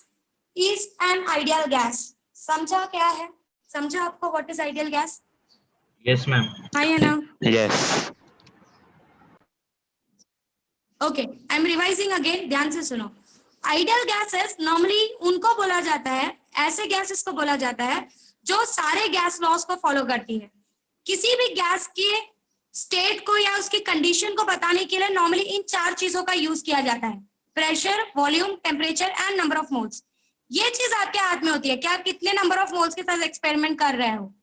is an ideal gas. समझा क्या है? समझा आपको what is ideal gas? Yes, ma'am. हाँ या ना? Yes. Okay, I am revising again, ध्यान से सुनो। आइडियल गैसेस नॉर्मली उनको बोला जाता है, ऐसे गैसेस को बोला जाता है जो सारे गैस लॉज को फॉलो करती है। किसी भी गैस के स्टेट को या उसकी कंडीशन को बताने के लिए नॉर्मली इन 4 चीजों का यूज किया जाता है, pressure, volume, temperature and number of moles. ये चीज आपके हाथ में होती है कि आप कितने नंबर ऑफ मोल्स के साथ एक्सपेरिमेंट कर रहे हो।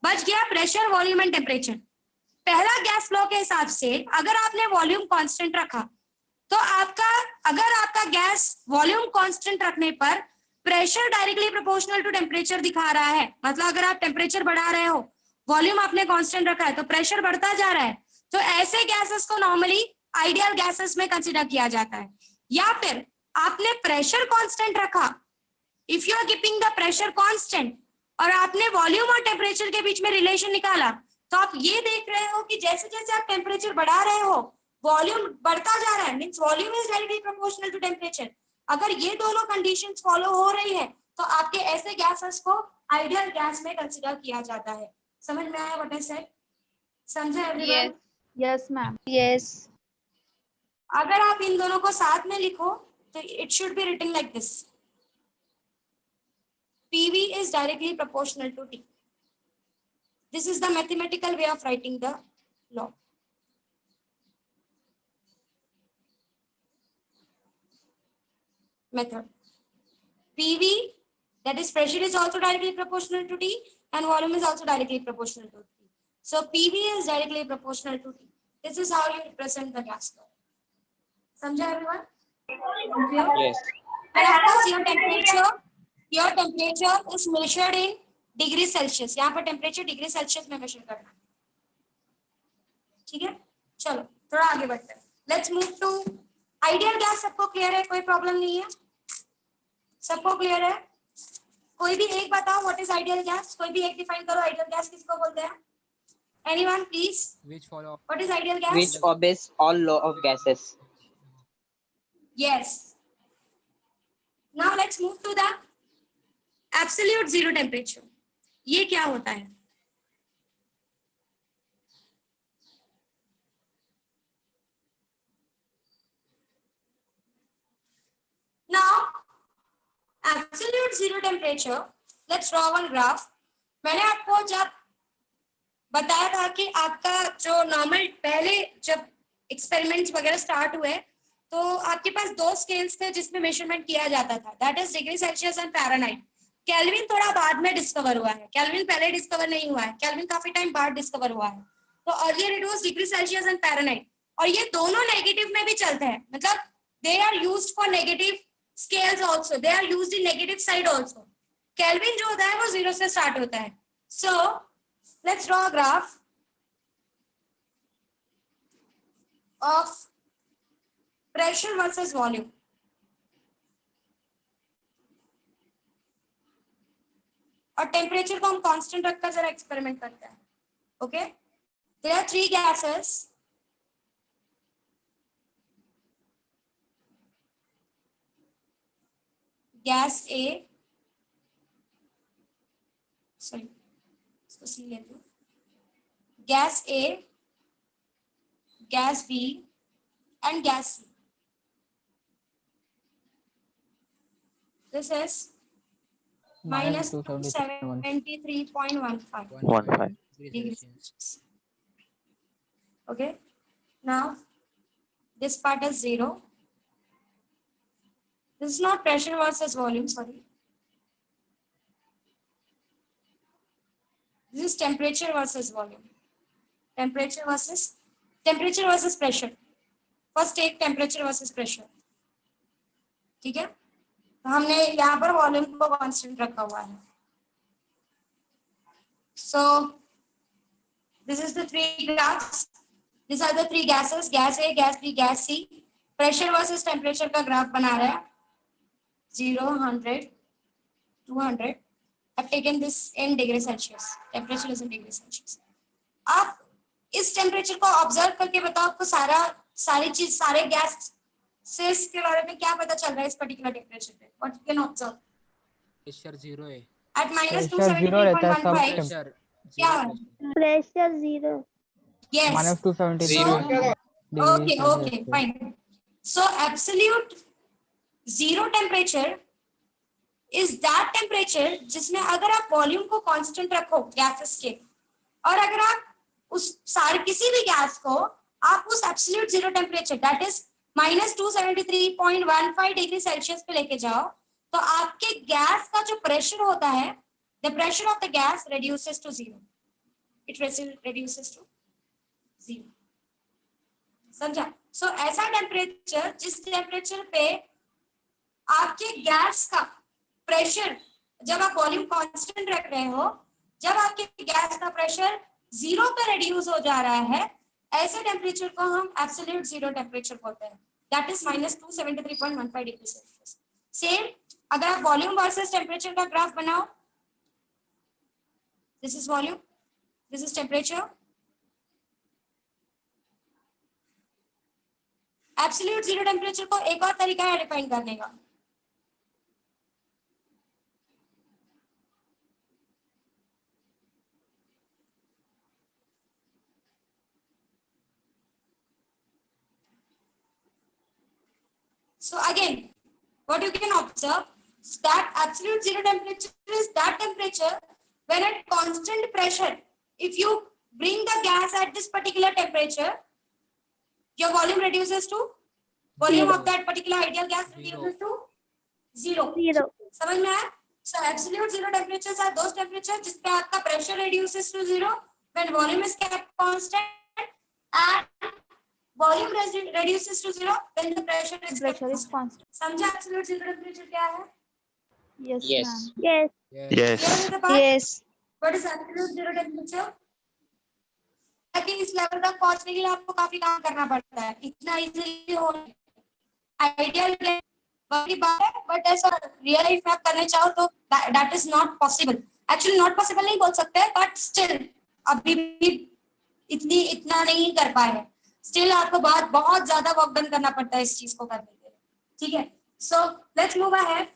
बच गया प्रेशर, वॉल्यूम एंड टेम्परेचर। पहला गैस लॉ के हिसाब से अगर आपने वॉल्यूम कांस्टेंट रखा तो अगर आपका गैस वॉल्यूम कांस्टेंट रखने पर pressure directly proportional to temperature दिखा रहा है, मतलब अगर आप टेम्परेचर बढ़ा रहे हो, वॉल्यूम आपने कांस्टेंट रखा है, तो प्रेशर बढ़ता जा रहा है, तो ऐसे गैसेस को नॉर्मली आइडियल गैसेस में कंसीडर किया जाता है। या फिर आपने प्रेशर कांस्टेंट रखा, if you are keeping the pressure constant और आपने वॉल्यूम और टेम्परेचर के बीच में रिलेशन निकाला, तो आप ये देख रहे हो कि जैसे जैसे आप टेम्परेचर बढ़ा रहे हो वॉल्यूम बढ़ता जा रहा है, means volume is directly proportional to temperature. अगर ये दोनों कंडीशंस फॉलो हो रही है तो आपके ऐसे गैसेस को आइडियल गैस में कंसीडर किया जाता है। समझ में आया व्हाट आई सेड? समझा एवरीवन? Yes, ma'am. Yes. अगर आप इन दोनों को साथ में लिखो तो it should be written like this, PV is directly proportional to T. This is the mathematical way of writing the law. Method. PV, that is pressure, is also directly proportional to T and volume is also directly proportional to T. So PV is directly proportional to T. This is how you represent the gas law. Samjha everyone? Yes. And of course your temperature is measured in degree Celsius. यहाँ पर temperature degree Celsius में measure करना, ठीक है? चलो थोड़ा आगे बढ़ते हैं। Let's move to ideal gas. सबको क्लियर है? कोई प्रॉब्लम नहीं है? सबको क्लियर है? कोई भी एक बताओ व्हाट इज आइडियल गैस, कोई भी एक डिफाइन करो आइडियल गैस किसको बोलते हैं? Anyone please? What is ideal gas? Which obeys all law of gases. Yes. Now let's move to the absolute zero temperature. ये क्या होता है? Now absolute zero temperature, let's draw one graph. मैंने आपको जब बताया था कि आपका जो नॉर्मल पहले जब एक्सपेरिमेंट्स वगैरह स्टार्ट हुए तो आपके पास 2 स्केल्स थे जिसमें मेजरमेंट किया जाता था, that is degree Celsius and Fahrenheit. Kelvin थोड़ा बाद में डिस्कवर हुआ है, केल्विन पहले डिस्कवर नहीं हुआ है, केल्विन काफी टाइम बाद डिस्कवर हुआ है। तो earlier it was degree Celsius and Fahrenheit, और ये दोनों नेगेटिव में भी चलते हैं, मतलब they are used for negative scales also, they are used in negative side also. Kelvin जो होता है वो 0 से स्टार्ट होता है। So let's draw a graph of pressure versus volume. और टेम्परेचर को हम कांस्टेंट रखकर जरा एक्सपेरिमेंट करते हैं। Okay, there are 3 gases, gas A, sorry इसको सी लेते हैं, gas A, gas B and gas C. This is minus 273.15 degrees Celsius. Okay, now this part is 0. This is not pressure versus volume, sorry. This is temperature versus volume. Temperature versus pressure. First take temperature versus pressure. ठीक है? तो हमने यहाँ पर volume को constant रखा हुआ है। So this is the 3 graphs. These are the 3 gases, gas A, gas B, gas C. Pressure versus temperature का ग्राफ बना रहा है 0, 100, 200. I've taken this in degree Celsius. Temperature is in degree Celsius. आप इस temperature को observe करके बताओ आपको सारी चीज, सारे गैस के बारे में क्या पता चल रहा है इस पर्टिकुलर टेम्परेचर पे? What you can observe? Pressure 0 है। at minus प्रेशर जीरो रहता है सब 273.15 क्या है? Pressure 0. Yes. minus 273 So, okay, degrees okay, Celsius. fine. So absolute zero temperature is that temperature जिसमें अगर आप वॉल्यूम को कांस्टेंट रखो गैसेस के, और अगर आप उस सारे किसी भी गैस को आप उस absolute zero temperature that is minus 273.15 degree Celsius पे लेके जाओ, तो आपके गैस का जो प्रेशर होता है, the pressure of the gas reduces to zero. It reduces to zero. समझा? सो ऐसा टेम्परेचर जिस टेम्परेचर पे आपके गैस का प्रेशर, जब आप वॉल्यूम कांस्टेंट रख रहे हो, जब आपके गैस का प्रेशर जीरो पे रिड्यूस हो जा रहा है, ऐसे टेम्परेचर को हम एब्सोल्यूट जीरो टेम्परेचर बोलते हैं, that is minus 273.15 degree Celsius. Same अगर आप वॉल्यूम वर्सेस टेम्परेचर का ग्राफ बनाओ, this is volume, this is temperature. Absolute zero temperature को एक और तरीका है डिफाइन करने का. So again, what you can observe is that absolute zero temperature is that temperature when at constant pressure, if you bring the gas at this particular temperature, your volume reduces to volume of that particular ideal gas reduces to zero. 0. समझ में आया? So absolute zero temperatures are those temperatures जिसपे आपका pressure reduces to zero when volume is kept constant, and volume reduces to zero when the pressure is kept Pressure is constant. constant. समझा absolute zero temperature क्या है? Yes, Yes. ma'am. Yes. Yes. Clear with the part? Yes. What is absolute zero temperature? ताकि इस level तक पहुंचने के लिए आपको काफी काम करना पड़ता है, इतना इजीली हो आइडियल वाली बात है, बट ऐसा रियल लाइफ में आप करने चाहो तो that is not possible. Actually not possible नहीं बोल सकते, बट स्टिल अभी भी इतना नहीं कर पाए हैं. स्टिल आपको बहुत ज्यादा वर्क डन करना पड़ता है इस चीज को करने के लिए. ठीक है, सो लेट्स मूव अहेड,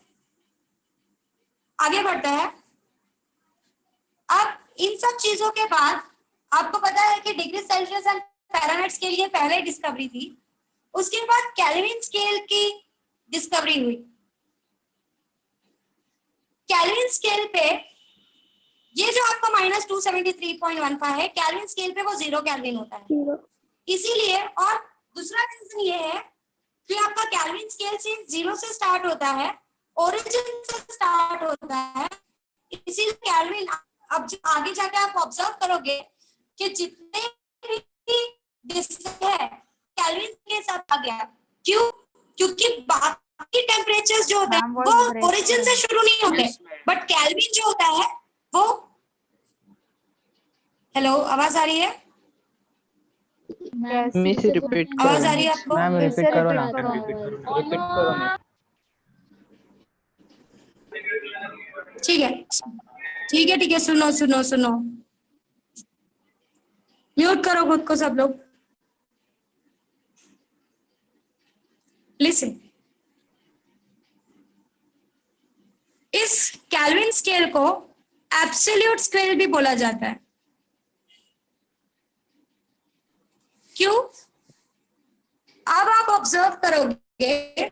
आगे बढ़ते हैं. अब इन सब चीजों के बाद आपको पता है कि डिग्री सेल्सियस एंड फ़ारेनहाइट के लिए पहले डिस्कवरी थी, उसके बाद केल्विन स्केल की डिस्कवरी हुई. केल्विन स्केल पे ये जो आपका minus 273.15 है, केल्विन स्केल पे वो 0 केल्विन होता है. 0. इसीलिए, और दूसरा रीजन ये है कि आपका केल्विन स्केल से 0 से स्टार्ट होता है, ओरिजिन से स्टार्ट होता है. इसीलिए केल्विन, अब आगे जाके आप ऑब्जर्व करोगे कि जितने भी डिस्टेंस है केल्विन के साथ आ गया. क्यों? क्योंकि बाकी टेम्परेचर्स जो होते हैं Ma'am, voice break वो ओरिजिन से शुरू नहीं होते, बट केल्विन जो होता है वो, हेलो आवाज आ रही है? Yes. मिस रिपीट आवाज आ रही है आपको? मैम फिर रिपीट से करो ना. repeat करो. रिपीट करो ना. ठीक है, ठीक है, ठीक है, सुनो सुनो सुनो, म्यूट करो खुद को सब लोग. लिसन, इस केल्विन स्केल को एब्सोल्यूट स्केल भी बोला जाता है. क्यों? अब आप ऑब्जर्व करोगे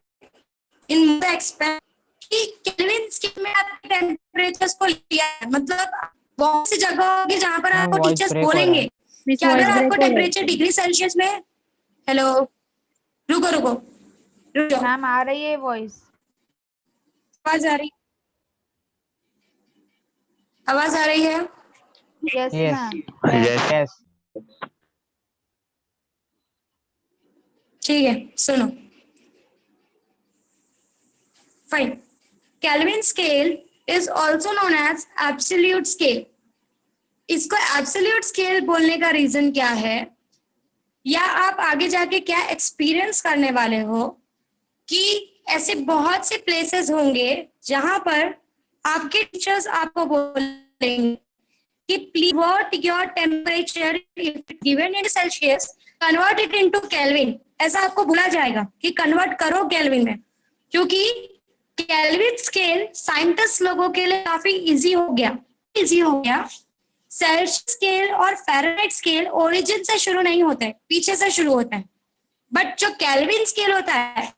इन द एक्सपेरिमेंट कि केल्विन स्केल में आपके टेम्परेचर्स को लिया है, मतलब बहुत सी जगह होगी जहां पर आपको voice टीचर्स break हो रहा बोलेंगे है. कि अगर आपको टेम्परेचर डिग्री सेल्सियस में, हेलो रुको रुको रुको, मैम आ रही है वॉइस. आवाज आ रही, आवाज आ रही है? Yes, Yes. ma'am. Yes. ठीक है, सुनो. Fine. Kelvin scale is also known as absolute scale. इसको एब्सोल्यूट स्केल बोलने का रीजन क्या है, या आप आगे जाके क्या एक्सपीरियंस करने वाले हो कि ऐसे बहुत से प्लेसेस होंगे जहां पर आपके टीचर्स आपको बोलेंगे कि please what your temperature if given in Celsius convert it into kelvin. ऐसा आपको बोला जाएगा कि कन्वर्ट करो केल्विन में, क्योंकि केल्विन स्केल साइंटिस्ट लोगों के लिए काफी इजी हो गया, सेल्सियस स्केल और फ़ारेनहाइट स्केल ओरिजिन से शुरू नहीं होते, पीछे से शुरू होते हैं। बट जो केल्विन स्केल होता है,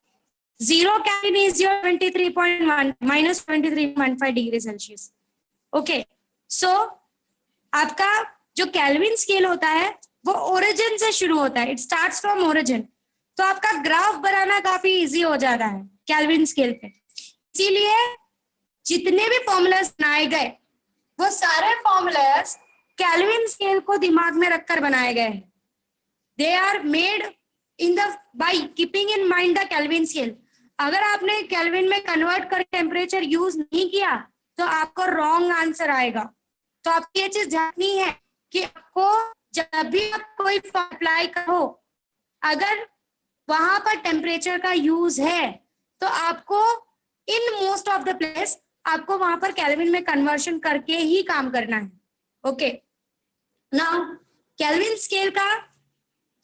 0 Kelvin is your 23.1 minus 23.5 degree Celsius. Okay, so आपका जो केल्विन स्केल होता है वो ओरिजिन से शुरू होता है, इट स्टार्ट्स फ्रॉम ओरिजिन। तो आपका ग्राफ बनाना काफी इजी हो जाता है केल्विन स्केल पे। इसीलिए जितने भी फॉर्मूलास बनाए गए वो सारे फॉर्मूलास केल्विन स्केल को दिमाग में रखकर बनाए गए हैं। They are made in the by keeping in mind the Kelvin scale. अगर आपने केल्विन में कन्वर्ट कर टेम्परेचर यूज नहीं किया तो आपको रॉन्ग आंसर आएगा। तो आपको ये चीज जाननी है कि आपको जब भी आप कोई अप्लाई करो, अगर वहां पर टेम्परेचर का यूज है तो आपको in most of the place आपको वहां पर केल्विन में कन्वर्शन करके ही काम करना है। ओके, नाउ केल्विन स्केल का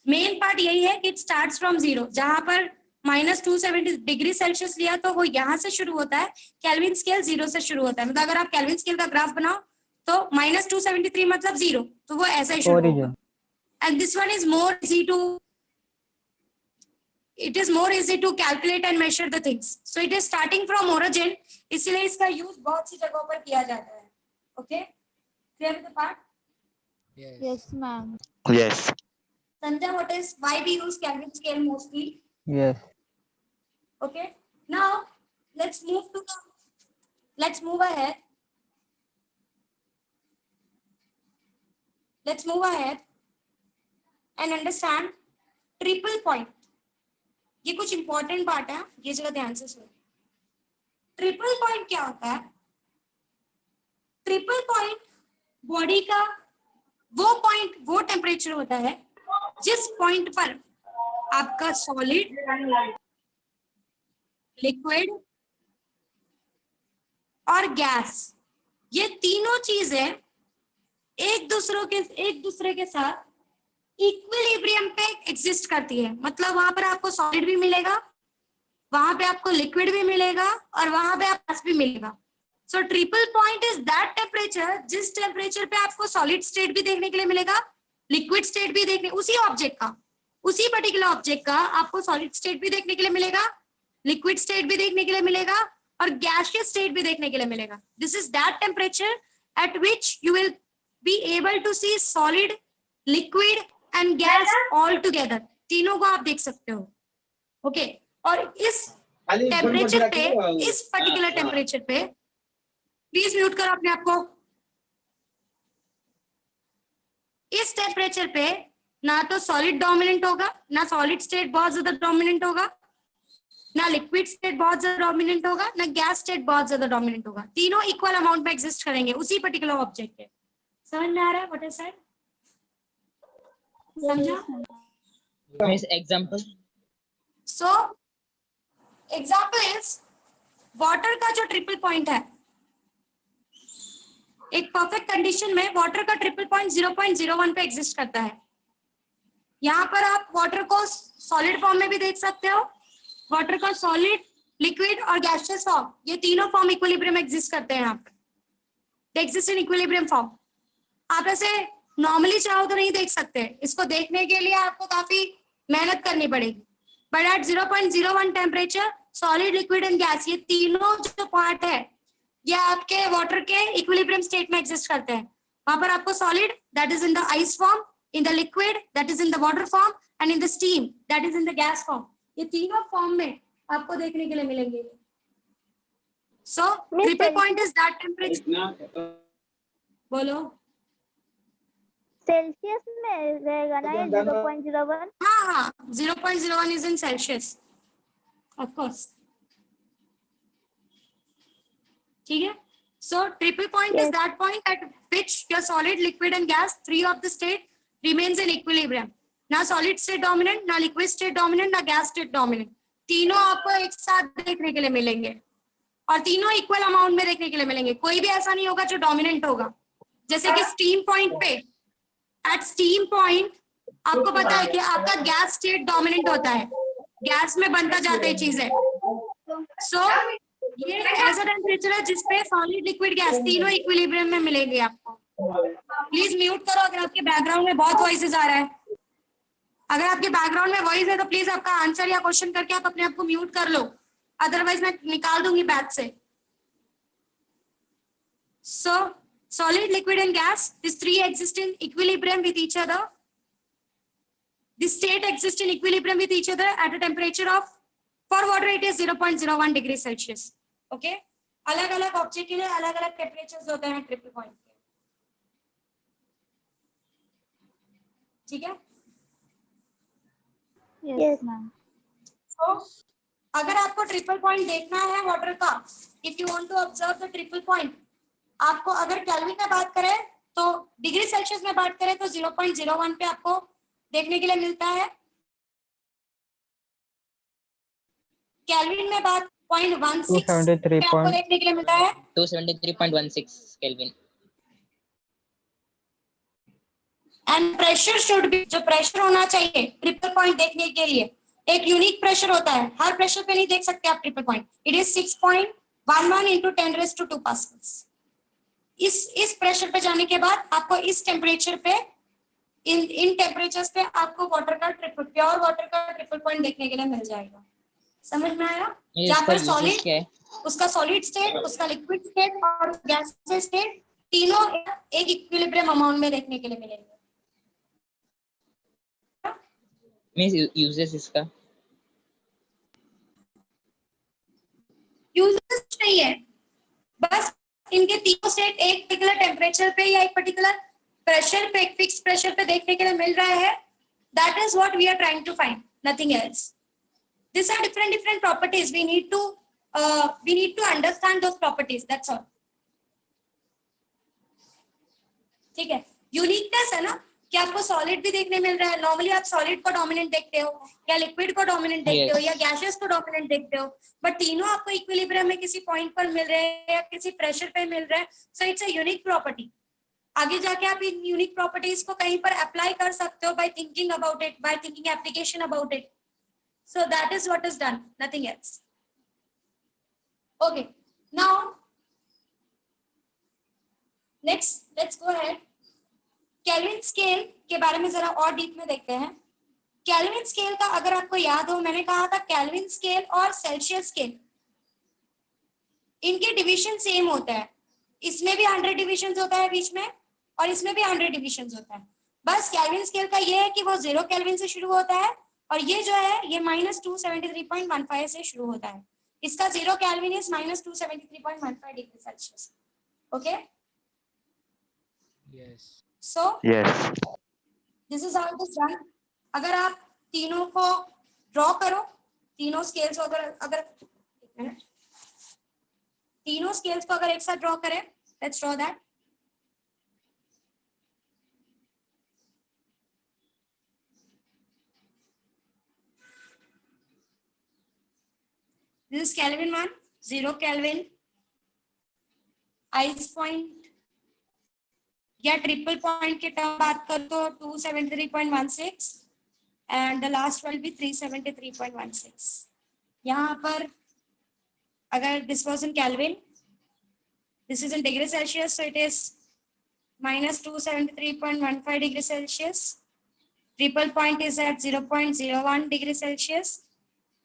मेन पार्ट यही है कि इट स्टार्ट्स फ्रॉम 0। जहां पर -270 डिग्री सेल्सियस लिया तो वो यहां से शुरू होता है। केल्विन स्केल 0 से शुरू होता है। मतलब अगर आप केल्विन स्केल का ग्राफ बनाओ तो -273 मतलब 0, तो वो ऐसा ही शुरू होगा। And this one is more easy to, it is more easy to calculate and measure the things. So it is starting from origin, इसलिए इसका यूज बहुत सी जगहों पर किया जाता है। Okay, clear with the part? Yes, ma'am. Yes. Sanjay, what is why we use Kelvin scale mostly? Yes. Okay, now let's move ahead. Let's move ahead and understand triple point. ये कुछ important part है, ये जगह ध्यान से सुनो। Triple point क्या होता है? ट्रिपल पॉइंट बॉडी का वो टेम्परेचर होता है जिस पॉइंट पर आपका सॉलिड, लिक्विड और गैस, ये तीनों चीजें एक दूसरे के साथ इक्विलिब्रियम पे एग्जिस्ट करती है। मतलब वहां पर आपको सॉलिड भी मिलेगा, वहां पे आपको लिक्विड भी मिलेगा और वहां पे आपको गैस भी मिलेगा। सो triple point is that temperature जिस टेम्परेचर पे आपको सॉलिड स्टेट भी देखने के लिए मिलेगा, लिक्विड स्टेट भी देखने, उसी पर्टिकुलर ऑब्जेक्ट का आपको सॉलिड स्टेट भी देखने के लिए मिलेगा, लिक्विड स्टेट भी देखने के लिए मिलेगा और गैसियस स्टेट भी देखने के लिए मिलेगा। This is that temperature at which you will be able to see solid, liquid and gas all together, तीनों को आप देख सकते हो। ओके, और इस टेम्परेचर पे, इस पर्टिकुलर टेम्परेचर पे, प्लीज म्यूट करो अपने आप को। इस टेम्परेचर पे ना तो सॉलिड डोमिनेंट होगा, ना सॉलिड स्टेट बहुत ज्यादा डोमिनेंट होगा, ना लिक्विड स्टेट बहुत ज्यादा डोमिनेंट होगा, ना गैस स्टेट बहुत ज्यादा डोमिनेंट होगा। तीनों इक्वल अमाउंट में एग्जिस्ट करेंगे उसी पर्टिकुलर ऑब्जेक्ट पे। समझ में आ रहा है व्हाट इज सेड? समझा? Miss, example. So example is water का जो ट्रिपल पॉइंट है, एक परफेक्ट कंडीशन में वाटर का ट्रिपल पॉइंट 0.01 पे एग्जिस्ट करता है। यहाँ पर आप वाटर को सॉलिड फॉर्म में भी देख सकते हो, वाटर का सॉलिड, लिक्विड और गैसियस फॉर्म, ये तीनों फॉर्म इक्विलिब्रियम एग्जिस्ट करते हैं यहाँ पर, they exist in equilibrium form. आप ऐसे नॉर्मली चाहो तो नहीं देख सकते, इसको देखने के लिए आपको काफी मेहनत करनी पड़ेगी। But at 0.01 temperature solid, liquid and gas, ये तीनों जो पार्ट है ये आपके वाटर के इक्विलिब्रियम स्टेट में एग्जिस्ट करते हैं। वहां पर आपको solid that is in the ice form, in the liquid that is in the water form and in the steam that is in the gas form, ये तीनों फॉर्म में आपको देखने के लिए मिलेंगे। सो triple point is that temperature. बोलो। Celsius में रहेगा ना ये 0.01? हाँ, 0.01 is in Celsius, of course. ठीक है? So triple point is that point at which your solid, liquid and gas, three of the state remains in equilibrium. ना solid state dominant, ना liquid state dominant, ना gas state dominant. तीनों आपको एक साथ देखने के लिए मिलेंगे और तीनों इक्वल अमाउंट में देखने के लिए मिलेंगे। कोई भी ऐसा नहीं होगा जो डोमिनेंट होगा। जैसे कि स्टीम पॉइंट पे, एट स्टीम पॉइंट आपको पता है कि आपका गैस स्टेट डोमिनेंट होता है, गैस में बनता जाता है चीजें। सो ये ऐसा टेम्परेचर है जिसपे सॉलिड लिक्विड गैस तीनों इक्विलिब्रियम में मिलेंगे आपको। प्लीज म्यूट करो अगर आपके बैकग्राउंड में बहुत वॉइसेस आ रहा है। अगर आपके बैकग्राउंड में वॉइस है तो प्लीज आपका आंसर या क्वेश्चन करके आप अपने आप को म्यूट कर लो, अदरवाइज मैं निकाल दूंगी बैच से। So solid, liquid and gas, these three exist in equilibrium with each other. This state exists in equilibrium with each other at a temperature of, for water it is 0.01 degree Celsius. Okay? अलग अलग object के लिए अलग अलग temperatures होते हैं triple point के। ठीक है? Yes, ma'am. So अगर आपको ट्रिपल पॉइंट देखना है वाटर का, if you want to observe the triple point, आपको अगर केल्विन में बात करें तो डिग्री सेल्सियस में बात करें तो 0.01 पे आपको देखने के लिए मिलता है। केल्विन में बात 0.16 पे आपको देखने के लिए मिलता है। 273.16 Kelvin. And pressure should be, जो प्रेशर होना चाहिए ट्रिपल पॉइंट देखने के लिए एक यूनिक प्रेशर होता है। हर प्रेशर पे नहीं देख सकते आप triple point. It is 6.11 into 10⁻² pascals. इस प्रेशर पे जाने के बाद आपको इस टेम्परेचर पे इन टेम्परेचर्स पे आपको वाटर का प्योर वाटर का ट्रिपल पॉइंट देखने के लिए मिल जाएगा। समझ में आया? जहाँ पर सॉलिड, उसका सॉलिड स्टेट, उसका लिक्विड स्टेट और गैस स्टेट तीनों एक इक्विलिब्रियम अमाउंट में देखने के लिए मिलेंगे। मींस यूजेस इसका यूजेस नहीं है, बस इनके तीनों स्टेट एक पर्टिकुलर टेम्परेचर पे या एक पर्टिकुलर प्रेशर पे, एक फिक्स प्रेशर पे देखने के लिए मिल रहा है। That is what we are trying to find, nothing else. These are different properties. We need to understand those properties. That's all. ठीक है? यूनिकनेस है ना कि आपको सॉलिड भी देखने मिल रहा है। नॉर्मली आप सॉलिड को डोमिनेंट देखते हो या लिक्विड को डोमिनेंट देखते हो या गैसेस को डोमिनेंट देखते हो, बट तीनों आपको इक्विलिब्रियम में किसी पॉइंट पर मिल रहे हैं या किसी प्रेशर पे मिल रहे हैं। So it's a unique property. आगे जाके आप इन यूनिक प्रॉपर्टीज को कहीं पर अप्लाई कर सकते हो by thinking about it, by thinking application about it. So that is what is done, nothing else. Okay, now next let's go ahead. Kelvin scale के बारे में जरा और डीप में देखते हैं। Kelvin scale का अगर आपको याद हो, मैंने कहा था Kelvin scale और Celsius scale इनके डिवीजन सेम होता है। इसमें भी 100 डिविजन होता है बीच में और इसमें भी 100 डिविजन होता है। बस Kelvin scale का ये है कि वो 0 केल्विन से शुरू होता है और ये जो है ये -273.15 से शुरू होता है। इसका 0 kelvin is -273.15 degree Celsius. Okay, Yes. So Yes. This is how it is done. अगर आप तीनों को ड्रॉ करो, तीनों स्केल्स को अगर तीनों स्केल्स को अगर एक साथ ड्रॉ करें, let's draw that. This is Kelvin 1, 0 Kelvin, ice point या ट्रिपल पॉइंट के टर्म बात कर तो 273.16 and the last will be 373.16। यहाँ पर अगर this was in Kelvin, this is in degree Celsius, so it is -273.15 degree Celsius. Triple point is at 0.01 degree Celsius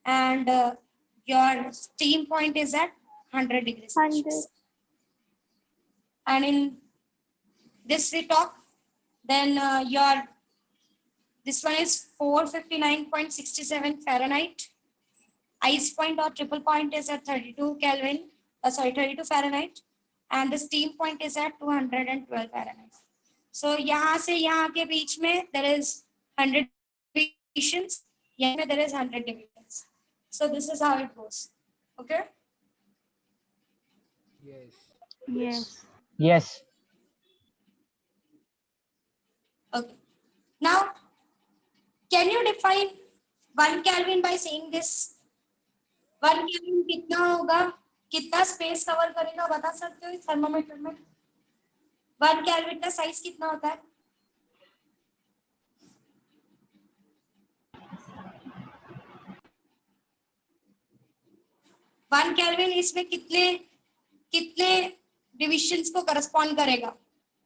and your steam point is at 100 degrees Celsius. 100. And in this we talk, then this one is 459.67 Fahrenheit. Ice point or triple point is at 32 Kelvin, 32 Fahrenheit, and the steam point is at 212 Fahrenheit. So यहाँ से यहाँ के बीच में there is 100 divisions, यहाँ में there is 100 divisions. So this is how it goes. Okay. Yes. Yes. Yes. Okay. Now, can you define 1 Kelvin by saying this? 1 Kelvin कितना होगा, कितना स्पेस कवर करेगा, बता सकते हो इस थर्मोमीटर में? 1 Kelvin का साइज कितना होता है? 1 केल्विन इसमें कितने डिविजन्स को करस्पॉन्ड करेगा?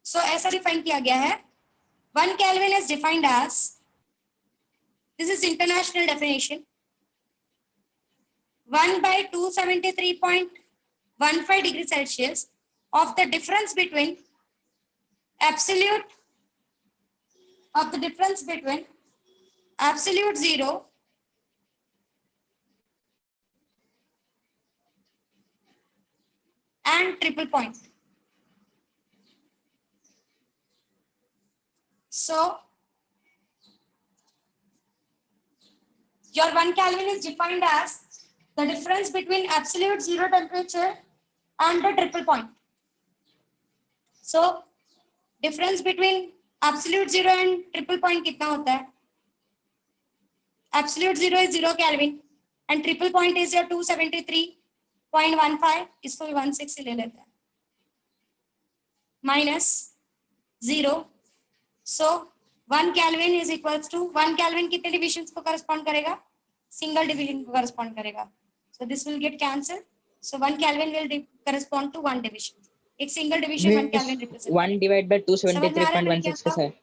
सो ऐसा डिफाइन किया गया है. 1 Kelvin is defined as, this is international definition, 1/273.15 degree Celsius of the difference between absolute zero and triple point. So your 1 Kelvin is defined as the difference between absolute zero temperature and the triple point. So difference between absolute zero and triple point कितना होता है? Absolute zero is 0 Kelvin and triple point is your 273.15. इसको भी 16 से ले लेते हैं. Minus 0. So 1 Kelvin is equals to 1 Kelvin कितने divisions को correspond करेगा? Single division को correspond करेगा. So this will get cancelled. So 1 Kelvin will correspond to 1 division. एक single division 1 Kelvin represent. 1 divided by 273.16 कैसा है?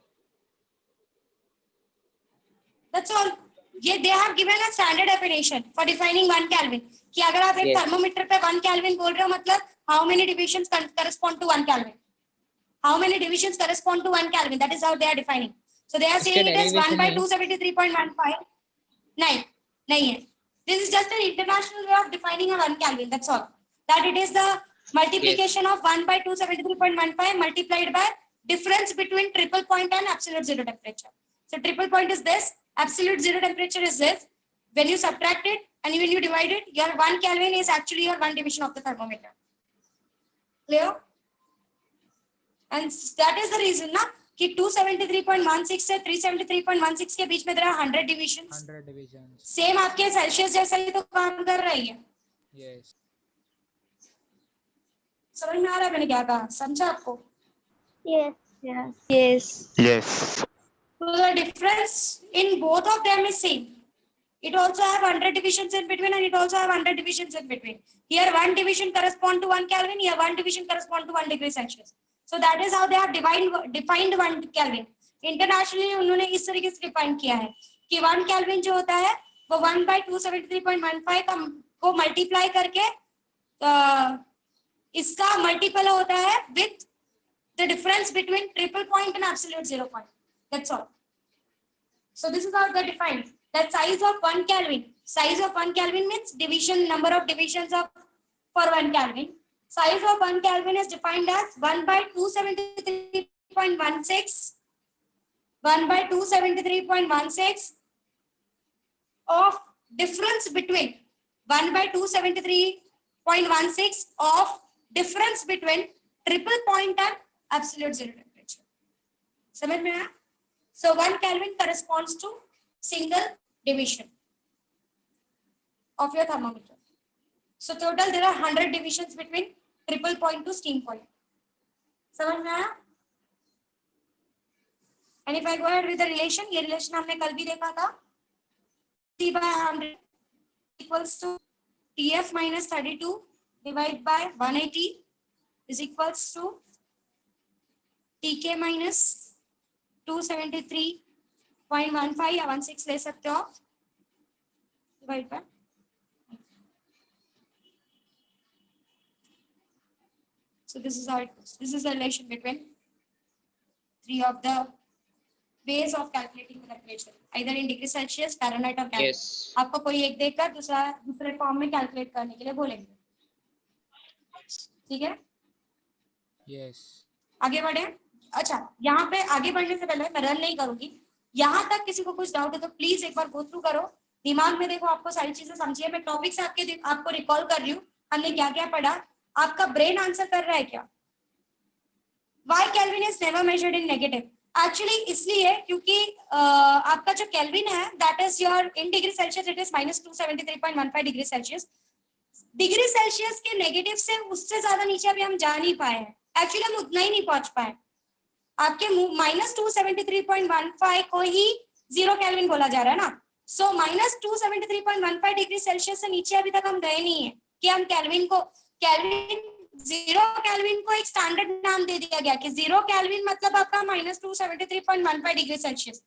That's all. ये they have given a standard definition for defining 1 Kelvin. कि अगर आप एक Yes. thermometer पे 1 Kelvin बोल रहे हो मतलब how many divisions correspond to 1 Kelvin? How many divisions correspond to 1 Kelvin? That is how they are defining. So they are saying it as 1/273.15. नहीं है. This is just an international way of defining a 1 Kelvin. That's all. That it is the multiplication of 1/273.15 multiplied by difference between triple point and absolute zero temperature. So triple point is this, absolute zero temperature is this. When you subtract it and when you divide it, your 1 Kelvin is actually your 1 division of the thermometer. Clear? And that is the reason ना कि 273.16 से 373.16 के बीच में there are 100 divisions. 100 divisions. Same आपके Celsius जैसा ही तो काम कर रही है. Yes. समझ में आ रहा है मैंने क्या कहा? समझा आपको? Yes. Yes. Yes. So the difference in both of them is same. It also have 100 divisions in between and it also have 100 divisions in between. Here 1 division correspond to 1 Kelvin, here 1 division correspond to 1 degree Celsius. So that is how they have defined 1 Kelvin. Internationally उन्होंने इस तरीके से define किया है कि 1 Kelvin जो होता है वो 1/273.15 को multiply करके इसका multiple होता है with the difference between triple point and absolute zero point. That's all. So this is how they define that size of 1 Kelvin. Size of 1 Kelvin means division, number of divisions of for 1 Kelvin. Size of 1 Kelvin is defined as 1/273.16 of difference between 1/273.16 of difference between triple point and absolute zero temperature. समझ में आया? So 1 Kelvin corresponds to single division of your thermometer. So total there are 100 divisions between triple point to steam point. समझ में आया? And if I go ahead with the relation, ये relation हमने कल भी देखा था. T/100 equals to TF minus 32 divided by 180 is equals to TK minus 273.15 या 16 ले सकते हो divide by. So this is how it goes. This is the relation between three of the ways of calculating the temperature, either in degree Celsius, Fahrenheit or Kelvin. Yes. आपको कोई एक देकर दूसरे form में कैलकुलेट करने के लिए बोलेंगे. ठीक है? Yes. आगे बढ़े. अच्छा, यहाँ पे आगे बढ़ने से पहले मैं रन नहीं करूंगी. यहाँ तक किसी को कुछ डाउट है तो प्लीज एक बार गो थ्रू करो. दिमाग में देखो, आपको सारी चीजें समझिए. मैं टॉपिक से आपको रिकॉल कर रही हूँ हमने क्या क्या पढ़ा. आपका ब्रेन आंसर कर रहा है क्या? Why Kelvin is never measured in negative? Actually इसलिए क्योंकि आपका जो केल्विन है that is your in degree Celsius it is -273.15 degree Celsius. Degree Celsius के नेगेटिव से उससे ज्यादा नीचे अभी हम जा नहीं पाए हैं. एक्चुअली हम उतना ही नहीं पहुंच पाए. आपके -273.15 को ही 0 केल्विन बोला जा रहा है ना. सो -273.15 डिग्री सेल्सियस से नीचे अभी तक हम गए नहीं है. कि हम जीरो केल्विन को एक स्टैंडर्ड नाम दे दिया गया कि 0 केल्विन मतलब आपका -273.15 डिग्री सेल्सियस।